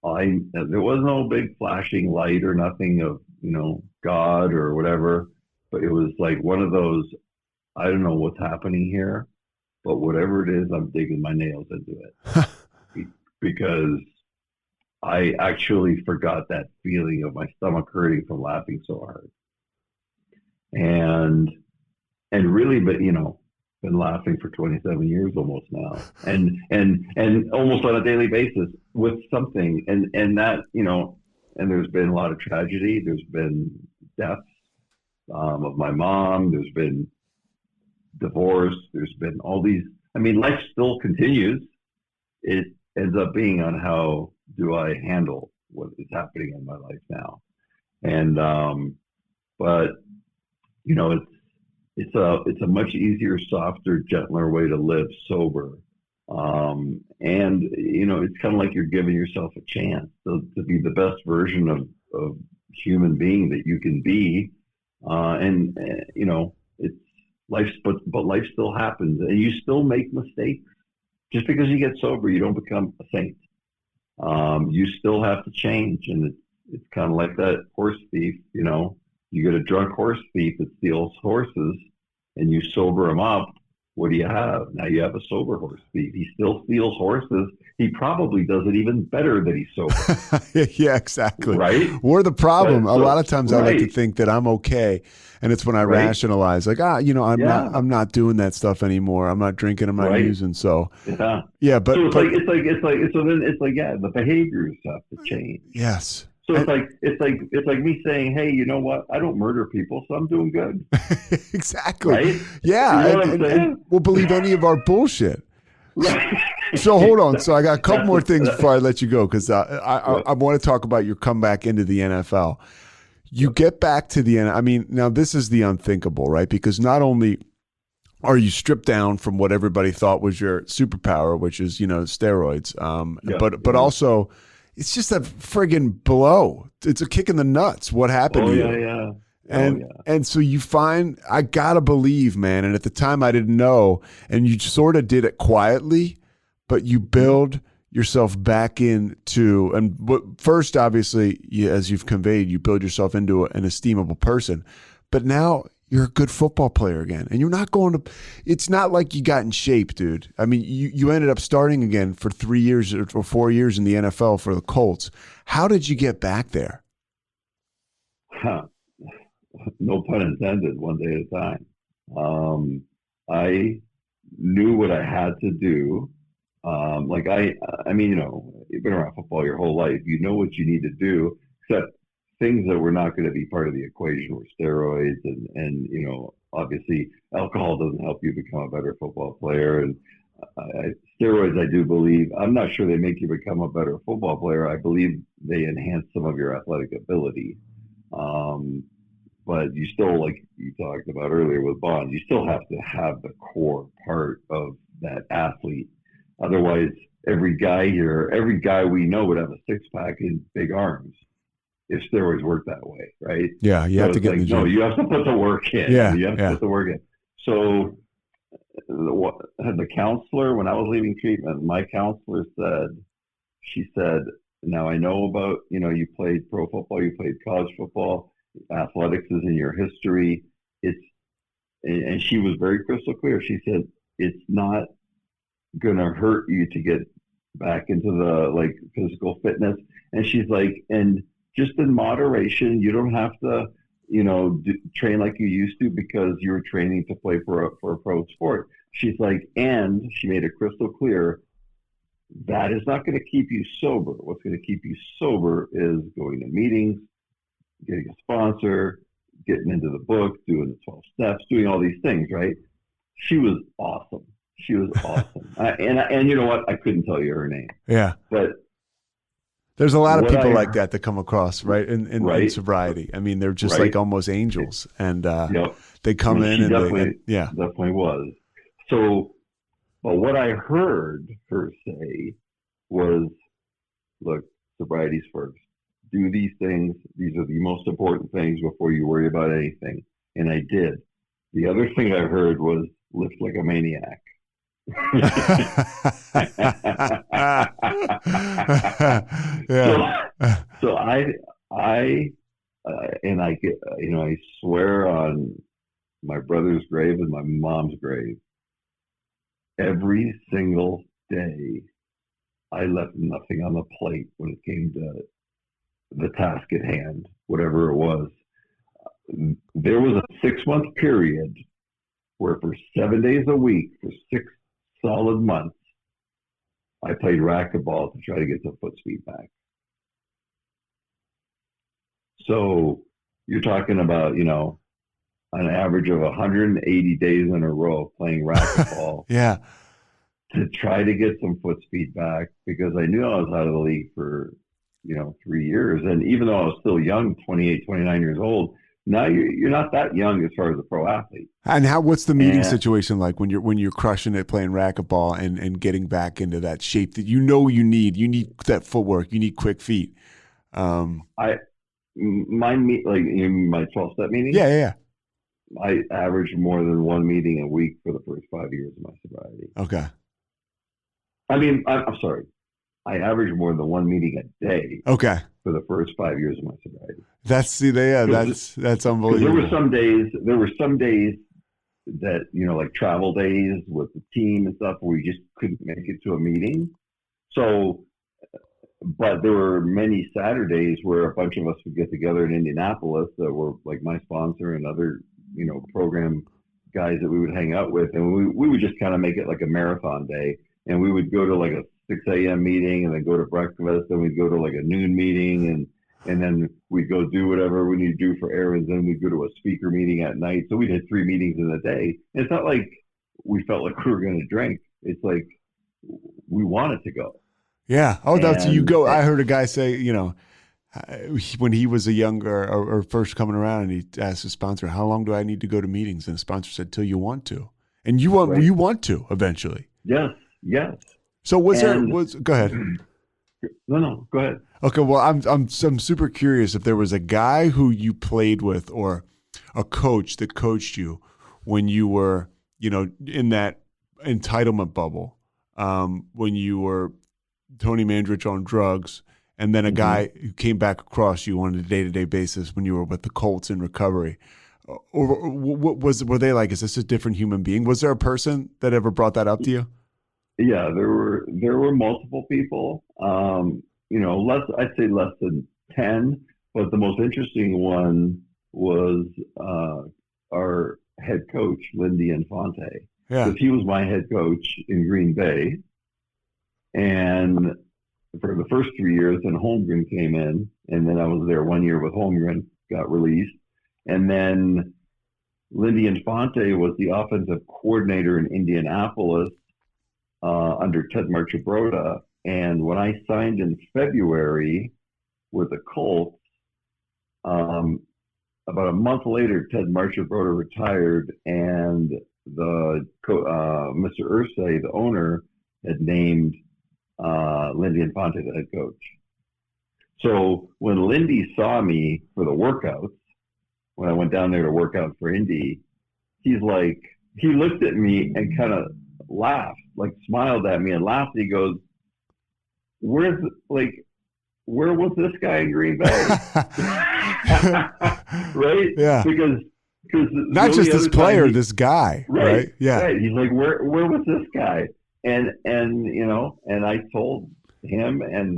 there was no big flashing light or nothing of, God or whatever, but it was like one of those, I don't know what's happening here, but whatever it is, I'm digging my nails into it. Because I actually forgot that feeling of my stomach hurting from laughing so hard. And really, but been laughing for 27 years almost now, and almost on a daily basis with something, and that, and there's been a lot of tragedy. There's been deaths of my mom. There's been divorce. There's been all these. I mean, life still continues. It ends up being on how do I handle what is happening in my life now, and but it's a much easier, softer, gentler way to live sober. And it's kind of like you're giving yourself a chance to be the best version of human being that you can be And it's life, but life still happens, and you still make mistakes. Just because you get sober, you don't become a saint. You still have to change, and it's kind of like that horse thief. You get a drunk horse thief that steals horses, and you sober him up. What do you have? Now you have a sober horse thief. He still steals horses. He probably does it even better that he's sober. Yeah, exactly. Right? We're the problem. But, a lot of times I like to think that I'm okay. And it's when I rationalize, like, I'm not doing that stuff anymore. I'm not drinking. I'm not using. So yeah, but so the behaviors have to change. Yes. So it's like me saying, hey, you know what? I don't murder people, so I'm doing good. Exactly. Right? Yeah. You know what I'm saying? And we'll believe any of our bullshit. Right. So hold on. So I got a couple more things before I let you go, because I want to talk about your comeback into the NFL. You get back to the NFL. I mean, now this is the unthinkable, right? Because not only are you stripped down from what everybody thought was your superpower, which is, steroids, but also it's just a friggin' blow. It's a kick in the nuts. What happened to you? Yeah. And so you find, I gotta believe, man. And at the time I didn't know, and you sort of did it quietly, but you build yourself back into, and first, obviously, as you've conveyed, you build yourself into an esteemable person. But now you're a good football player again, and you're not going to. It's not like you got in shape, dude. I mean, you ended up starting again for 3 years or 4 years in the NFL for the Colts. How did you get back there? No pun intended. One day at a time. I knew what I had to do. You've been around football your whole life. You know what you need to do, except things that were not going to be part of the equation were steroids, and obviously alcohol doesn't help you become a better football player. And steroids, I do believe, I'm not sure they make you become a better football player. I believe they enhance some of your athletic ability. But you still, like you talked about earlier with Bond, you still have to have the core part of that athlete. Otherwise, every guy we know would have a six-pack and big arms if steroids work that way, right? Yeah, you have to get in the gym. No, you have to put the work in. Yeah, you have to put the work in. So the counselor, when I was leaving treatment, my counselor she said, now I know about, you played pro football, you played college football, athletics is in your history. And she was very crystal clear. She said, it's not going to hurt you to get back into the physical fitness. And she's like, and just in moderation, you don't have to, train like you used to because you're training to play for a pro sport. She's like, and she made it crystal clear, that is not going to keep you sober. What's going to keep you sober is going to meetings, getting a sponsor, getting into the book, doing the 12 steps, doing all these things, right? She was awesome. And you know what? I couldn't tell you her name. Yeah. But there's a lot of people like that come across, right? In sobriety. I mean, they're just like almost angels. And they come in and definitely was. So, but what I heard her say was, look, sobriety's first. Do these things. These are the most important things before you worry about anything. And I did. The other thing I heard was lift like a maniac. So I swear on my brother's grave and my mom's grave, every single day I left nothing on the plate when it came to the task at hand, whatever it was. There was a 6-month period where for 7 days a week, for 6 solid months, I played racquetball to try to get the foot speed back. So you're talking about, an average of 180 days in a row playing racquetball. Yeah. To try to get some foot speed back, because I knew I was out of the league for, 3 years. And even though I was still young, 28, 29 years old, now you're not that young as far as a pro athlete. And what's the meeting situation like when you're crushing it playing racquetball and getting back into that shape that you need? You need that footwork. You need quick feet. I like in my 12-step meeting. Yeah. I averaged more than one meeting a week for the first 5 years of my sobriety. Okay. I mean, I'm sorry. I averaged more than one meeting a day. Okay. For the first 5 years of my sobriety. That's unbelievable. There were some days that, like travel days with the team and stuff, where we just couldn't make it to a meeting. So, but there were many Saturdays where a bunch of us would get together in Indianapolis that were like my sponsor and other, program guys that we would hang out with. And we would just kind of make it like a marathon day. And we would go to like a 6 a.m. meeting and then go to breakfast. Then we'd go to like a noon meeting and then we'd go do whatever we need to do for errands. Then we'd go to a speaker meeting at night. So we did 3 meetings in a day. And it's not like we felt like we were going to drink. It's like we wanted to go. Yeah. Oh, that's you go. I heard a guy say, when he was a younger or first coming around, and he asked his sponsor, "How long do I need to go to meetings?" And the sponsor said, "Till you want to," and you want to eventually. Yes. So go ahead. No, go ahead. Okay. Well, I'm super curious if there was a guy who you played with or a coach that coached you when you were, in that entitlement bubble, when you were Tony Mandarich on drugs, and then a guy who came back across you on a day-to-day basis when you were with the Colts in recovery. Or were they like, is this a different human being? Was there a person that ever brought that up to you? Yeah, there were multiple people. I'd say less than 10, but the most interesting one was our head coach, Lindy Infante. Yeah. Because he was my head coach in Green Bay. And for the first 3 years, then Holmgren came in, and then I was there 1 year with Holmgren, got released. And then Lindy Infante was the offensive coordinator in Indianapolis under Ted Marchibroda. And when I signed in February with the Colts, about a month later, Ted Marchibroda retired, and the Mr. Irsay, the owner, had named Lindy Infante the head coach. So when Lindy saw me for the workouts, when I went down there to work out for Indy, he looked at me and kind of laughed, like smiled at me and laughed. He goes, where was this guy in Green Bay? Right? Yeah. Because not just this player, this guy. Right? Yeah. Right. He's like, where was this guy? And I told him and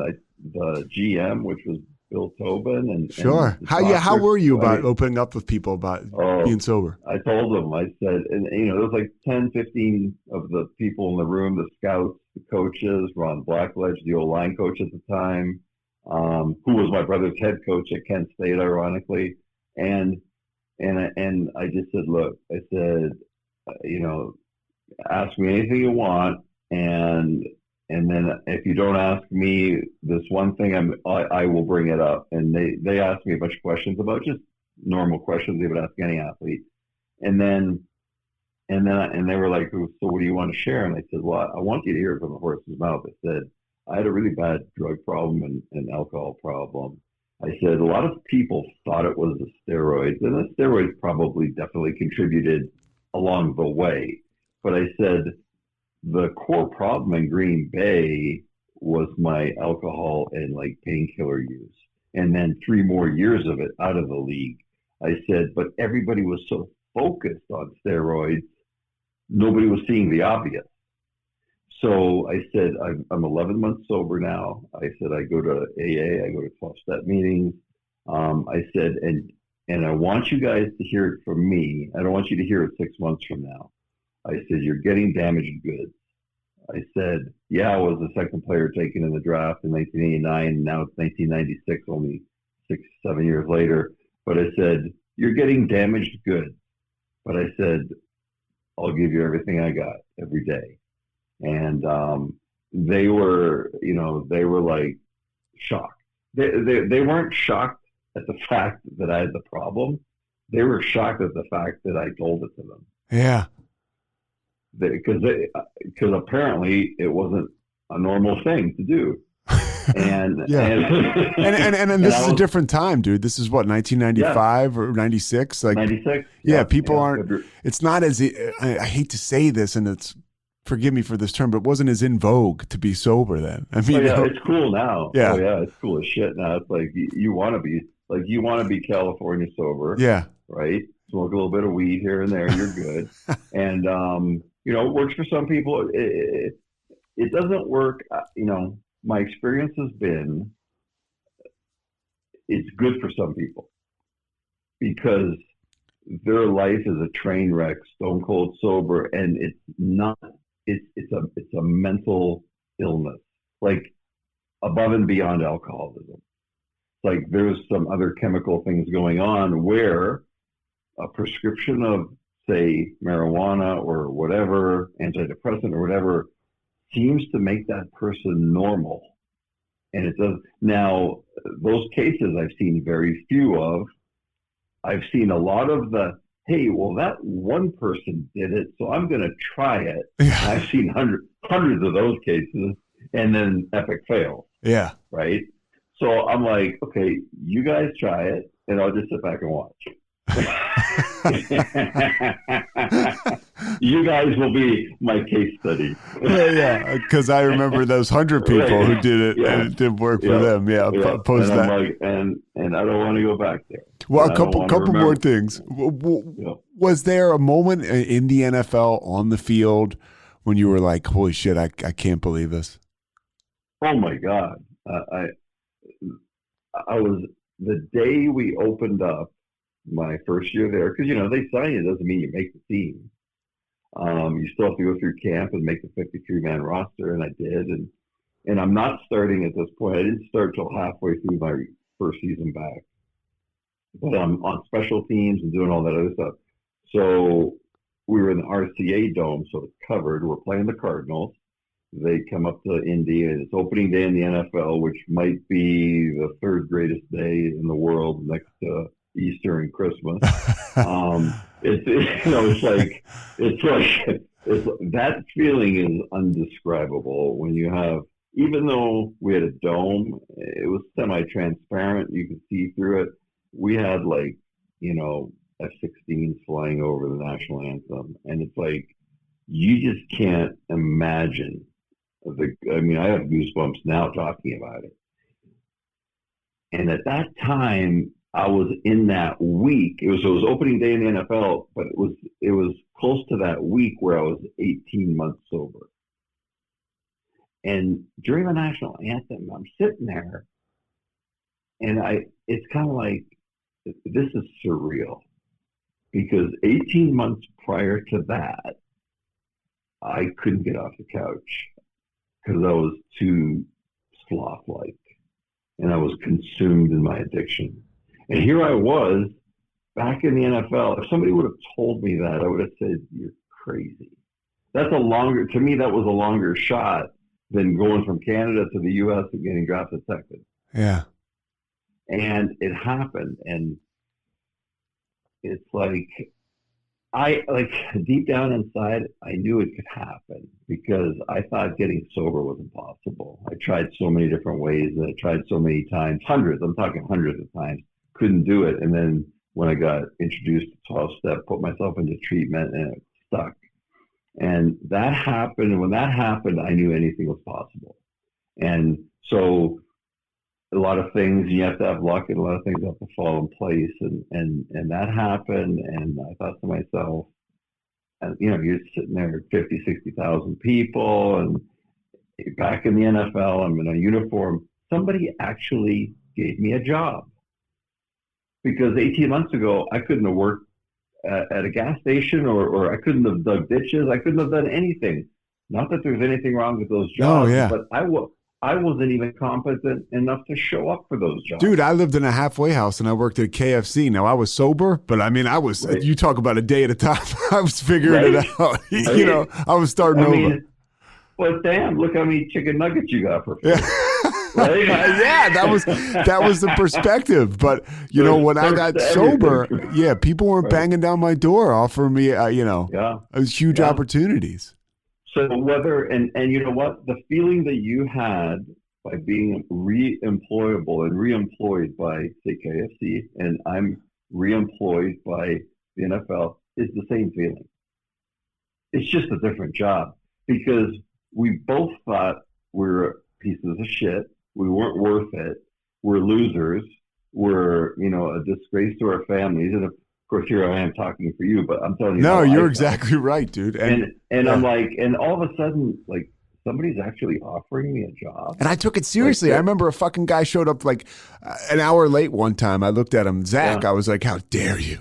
the GM, which was Bill Tobin, and sure. How were you about opening up with people about being sober? I told them, I said, and there was like 10, 15 of the people in the room, the scouts, the coaches, Ron Blackledge, the O-line coach at the time, who was my brother's head coach at Kent State, ironically. And I just said, look, I said, ask me anything you want. And then if you don't ask me this one thing, I will bring it up. And they asked me a bunch of questions about just normal questions they would ask any athlete. And they were like, so what do you want to share? And I said, well, I want you to hear it from the horse's mouth. I said, I had a really bad drug problem and alcohol problem. I said, a lot of people thought it was the steroids, and the steroids probably definitely contributed along the way. But I said, the core problem in Green Bay was my alcohol and like painkiller use. And then 3 more years of it out of the league. I said, but everybody was so focused on steroids, nobody was seeing the obvious. So I said, I'm 11 months sober now. I said, I go to AA, I go to 12-step meetings. I said, and I want you guys to hear it from me. I don't want you to hear it 6 months from now. I said, you're getting damaged goods. I said, yeah, I was the second player taken in the draft in 1989. And now it's 1996, only 6-7 years later. But I said, you're getting damaged goods. But I said, I'll give you everything I got every day. And they were like shocked. They weren't shocked at the fact that I had the problem. They were shocked at the fact that I told it to them. Yeah. Because apparently it wasn't a normal thing to do. And Yeah. And this is a different time, dude. This is what, 1995 or 96? Like 96. Yeah, people aren't. It's not as I hate to say this, and forgive me for this term, but it wasn't as in vogue to be sober then. I mean, it's cool now. Yeah, it's cool as shit now. It's like you want to be California sober. Yeah, right. Smoke a little bit of weed here and there, you're good. And it works for some people. It doesn't work. My experience has been it's good for some people because their life is a train wreck, stone cold sober, and it's not. It's a mental illness, like above and beyond alcoholism. Like there's some other chemical things going on where a prescription of, say, marijuana or whatever, antidepressant or whatever, seems to make that person normal. And it does. Now, those cases I've seen very few of. I've seen a lot of the, hey, well, that one person did it, so I'm going to try it. Yeah. I've seen hundreds of those cases, and then epic fails. Yeah. Right? So I'm like, okay, you guys try it, and I'll just sit back and watch. You guys will be my case study. Yeah, because I remember those 100 people who did it, and it did work for them. Yeah, post and that. I'm like, and I don't want to go back there. Well, a couple more things. Was there a moment in the NFL on the field when you were like, "Holy shit, I can't believe this"? Oh my God! I was the day we opened up my first year there, because they sign you, doesn't mean you make the team. You still have to go through camp and make the 53-man roster, and I did. And I'm not starting at this point. I didn't start till halfway through my first season back. But I'm on special teams and doing all that other stuff. So we were in the RCA Dome, so it's covered. We're playing the Cardinals. They come up to Indy, and it's opening day in the NFL, which might be the third greatest day in the world next to Easter and Christmas. It's that feeling is undescribable when you have, even though we had a dome, it was semi-transparent, you could see through it. We had F-16s flying over the national anthem, and it's like you just can't imagine I have goosebumps now talking about it. And at that time, I was in that week. It was opening day in the NFL, but it was close to that week where I was 18 months sober. And during the national anthem, I'm sitting there, and it's kind of like, this is surreal, because 18 months prior to that, I couldn't get off the couch because I was too sloth-like, and I was consumed in my addiction. And here I was back in the NFL. If somebody would have told me that, I would have said, "You're crazy." To me, that was a longer shot than going from Canada to the U.S. and getting drafted second. Yeah. And it happened. And it's deep down inside, I knew it could happen because I thought getting sober was impossible. I tried so many different ways, and I tried so many times, I'm talking hundreds of times. Couldn't do it. And then when I got introduced to 12-step, put myself into treatment, and it stuck. And that happened. And when that happened, I knew anything was possible. And so a lot of things, you have to have luck, and a lot of things have to fall in place. And that happened. And I thought to myself, and you're sitting there, 50, 60,000 people, and back in the NFL, I'm in a uniform. Somebody actually gave me a job. Because 18 months ago, I couldn't have worked at a gas station, or I couldn't have dug ditches. I couldn't have done anything. Not that there's anything wrong with those jobs, but I wasn't even competent enough to show up for those jobs. Dude, I lived in a halfway house, and I worked at KFC. Now, I was sober, but I was, you talk about a day at a time. I was figuring it out. I was starting over. But damn, look how many chicken nuggets you got for free. Right? Yeah, that was the perspective. But when I got sober, people weren't banging down my door offering me, it was huge opportunities. So whether and you know what, the feeling that you had by being re-employable and re-employed by, say, KFC, and I'm re-employed by the NFL, is the same feeling. It's just a different job because we both thought we were pieces of shit. We weren't worth it. We're losers. We're, a disgrace to our families. And of course, here I am talking for you, but I'm telling you. No, you're exactly right, dude. And I'm like, and all of a sudden, like, somebody's actually offering me a job. And I took it seriously. I remember a fucking guy showed up like an hour late one time. I looked at him, Zach. I was like, how dare you?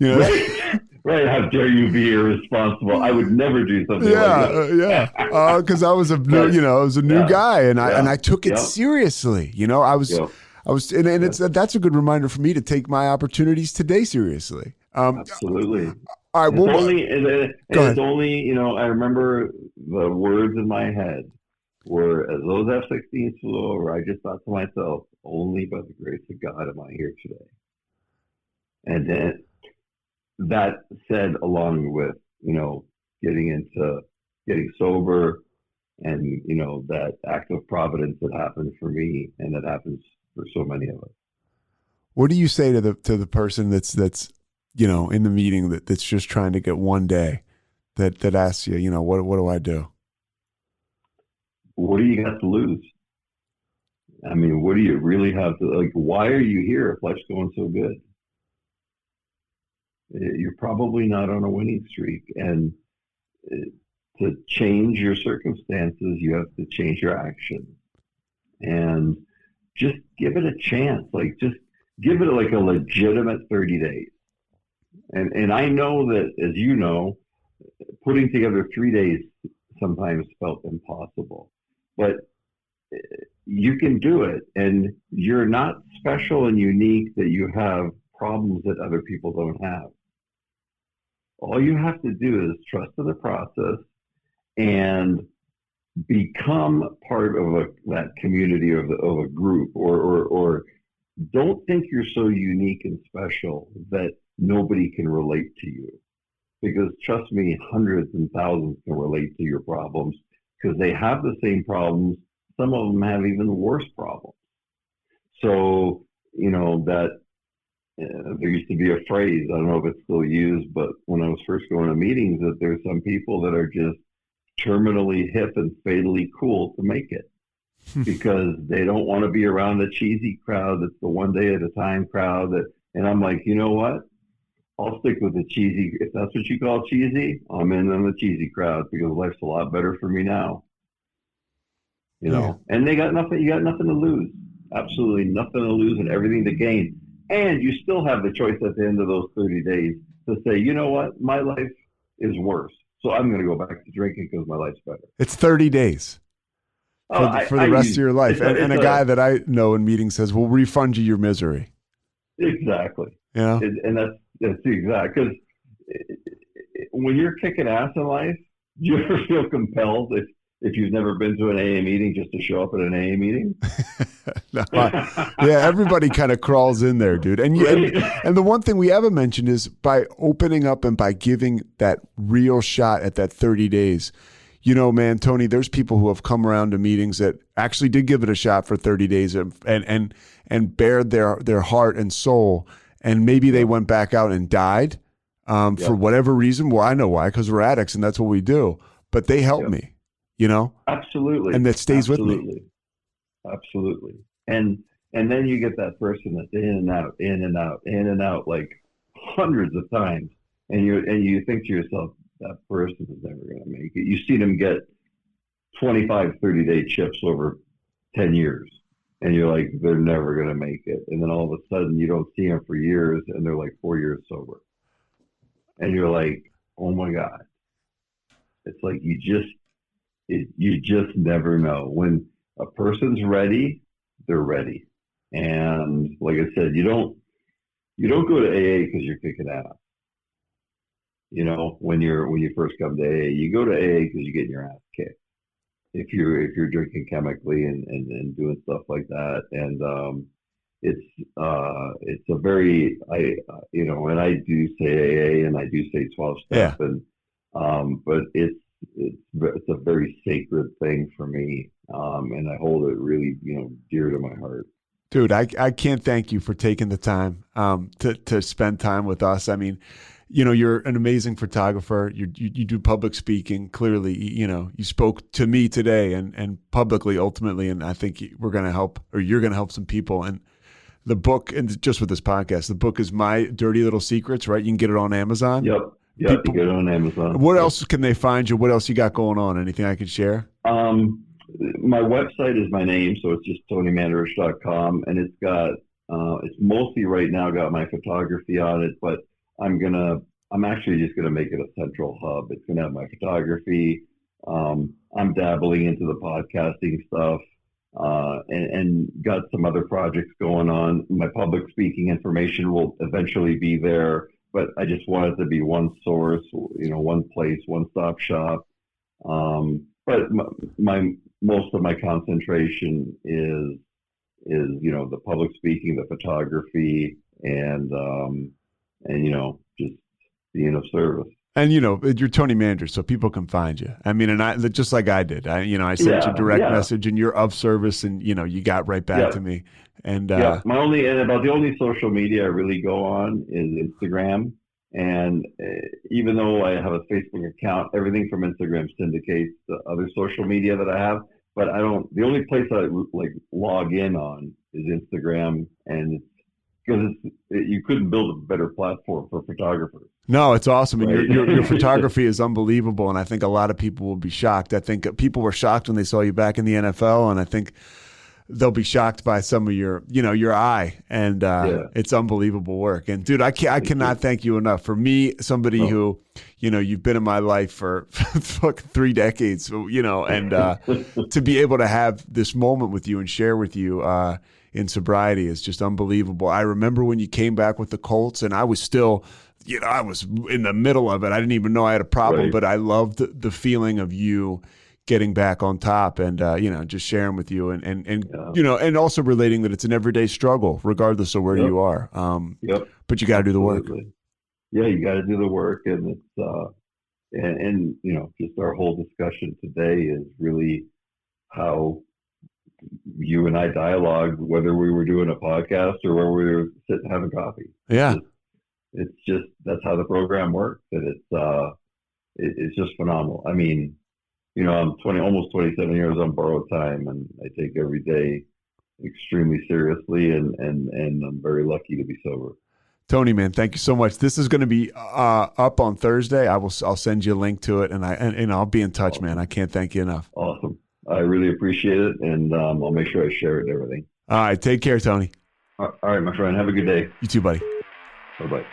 Right. How dare you be irresponsible? I would never do something like that. Because I was a new guy, and I took it seriously. I was, and that's a good reminder for me to take my opportunities today seriously. Absolutely. All right. It's only, I remember the words in my head were, as those F-16s flew over, I just thought to myself, only by the grace of God am I here today. And then that said, along with, getting sober and, that act of providence that happened for me and that happens for so many of us. What do you say to the person that's in the meeting that's just trying to get one day that asks you, what do I do? What do you got to lose? I mean, what do you really have to, like, why are you here if life's going so good? You're probably not on a winning streak. And to change your circumstances, you have to change your actions. And just give it a chance. Like, just give it like a legitimate 30 days. And I know that, as you know, putting together 3 days sometimes felt impossible. But you can do it. And you're not special and unique that you have problems that other people don't have. All you have to do is trust in the process and become part of that community of a group, or don't think you're so unique and special that nobody can relate to you. Because trust me, hundreds and thousands can relate to your problems because they have the same problems. Some of them have even worse problems. So, that there used to be a phrase, I don't know if it's still used, but when I was first going to meetings, that there's some people that are just terminally hip and fatally cool to make it because they don't want to be around the cheesy crowd that's the one day at a time crowd. And I'm like, you know what? I'll stick with the cheesy. If that's what you call cheesy, I'm in on the cheesy crowd because life's a lot better for me now. And you got nothing to lose. Absolutely nothing to lose and everything to gain. And you still have the choice at the end of those 30 days to say, you know what? My life is worse. So I'm going to go back to drinking because my life's better. It's 30 days for the rest of your life. And a guy that I know in meetings says, we'll refund you your misery. Exactly. Yeah. And that's the exact. Because when you're kicking ass in life, do you ever feel compelled if you've never been to an AA meeting just to show up at an AA meeting? Everybody kind of crawls in there, dude. And the one thing we haven't mentioned is by opening up and by giving that real shot at that 30 days, man, Tony, there's people who have come around to meetings that actually did give it a shot for 30 days and bared their heart and soul. And maybe they went back out and died for whatever reason. Well, I know why, because we're addicts and that's what we do. But they helped me. Absolutely. And that stays with me. Absolutely. And then you get that person that's in and out, like hundreds of times. And you think to yourself, that person is never going to make it. You see them get 25, 30-day chips over 10 years. And you're like, they're never going to make it. And then all of a sudden you don't see them for years and they're like 4 years sober. And you're like, oh my God. It's like you just never know. When a person's ready, they're ready. And like I said, you don't go to AA because you're kicking ass. When you first come to AA, you go to AA because you're getting your ass kicked. If you're drinking chemically and doing stuff like that, and it's a very and I do say AA and I do say 12 step, and but it's it's a very sacred thing for me, and I hold it really, dear to my heart. Dude, I can't thank you for taking the time to spend time with us. I mean, you're an amazing photographer. You do public speaking. Clearly, you spoke to me today and publicly, ultimately, and I think we're going to help, or you're going to help some people. And the book, and just with this podcast, the book is My Dirty Little Secrets, right? You can get it on Amazon. Yep, you get it on Amazon. What else can they find you? What else you got going on? Anything I can share? My website is my name, so it's just TonyMandarich.com, and it's got it's mostly right now got my photography on it, but I'm actually just gonna make it a central hub. It's gonna have my photography. I'm dabbling into the podcasting stuff, and got some other projects going on. My public speaking information will eventually be there, but I just want it to be one source, one place, one-stop shop. But most of my concentration is the public speaking, the photography, and just being of service. And you're Tony Mandarich, so people can find you. I mean, and I just like I did. I sent you a direct message, and you're of service, and you got right back to me. And the only social media I really go on is Instagram. And even though I have a Facebook account, everything from Instagram syndicates the other social media that I have. But the only place I log in on is Instagram, and because you couldn't build a better platform for photographers. No, it's awesome. And right? your photography is unbelievable. And I think a lot of people will be shocked. I think people were shocked when they saw you back in the NFL. And I think they'll be shocked by some of your eye, and it's unbelievable work. And dude, I cannot thank you enough. For me, somebody who, you've been in my life for 3 decades, and to be able to have this moment with you and share with you in sobriety is just unbelievable. I remember when you came back with the Colts, and I was still, I was in the middle of it. I didn't even know I had a problem, but I loved the feeling of you getting back on top, and just sharing with you, and also relating that it's an everyday struggle regardless of where you are. But you got to do the work. Yeah, you got to do the work, and it's just our whole discussion today is really how you and I dialogue, whether we were doing a podcast or where we were sitting having coffee. Yeah, it's just that's how the program works, and it's just phenomenal. I mean, I'm almost 27 years on borrowed time, and I take every day extremely seriously, and I'm very lucky to be sober. Tony, man, thank you so much. This is going to be up on Thursday. I'll send you a link to it, and I'll be in touch, awesome. Man. I can't thank you enough. Awesome. I really appreciate it, and I'll make sure I share it and everything. All right. Take care, Tony. All right, my friend. Have a good day. You too, buddy. Bye-bye.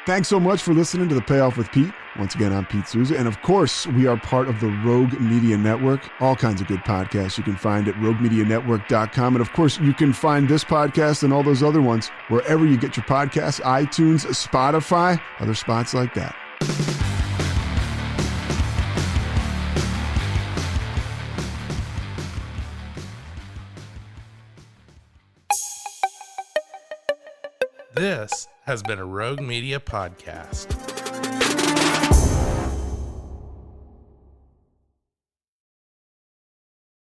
Thanks so much for listening to The Payoff with Pete. Once again, I'm Pete Souza. And of course, we are part of the Rogue Media Network. All kinds of good podcasts you can find at roguemedianetwork.com. And of course, you can find this podcast and all those other ones wherever you get your podcasts, iTunes, Spotify, other spots like that. This has been a Rogue Media podcast.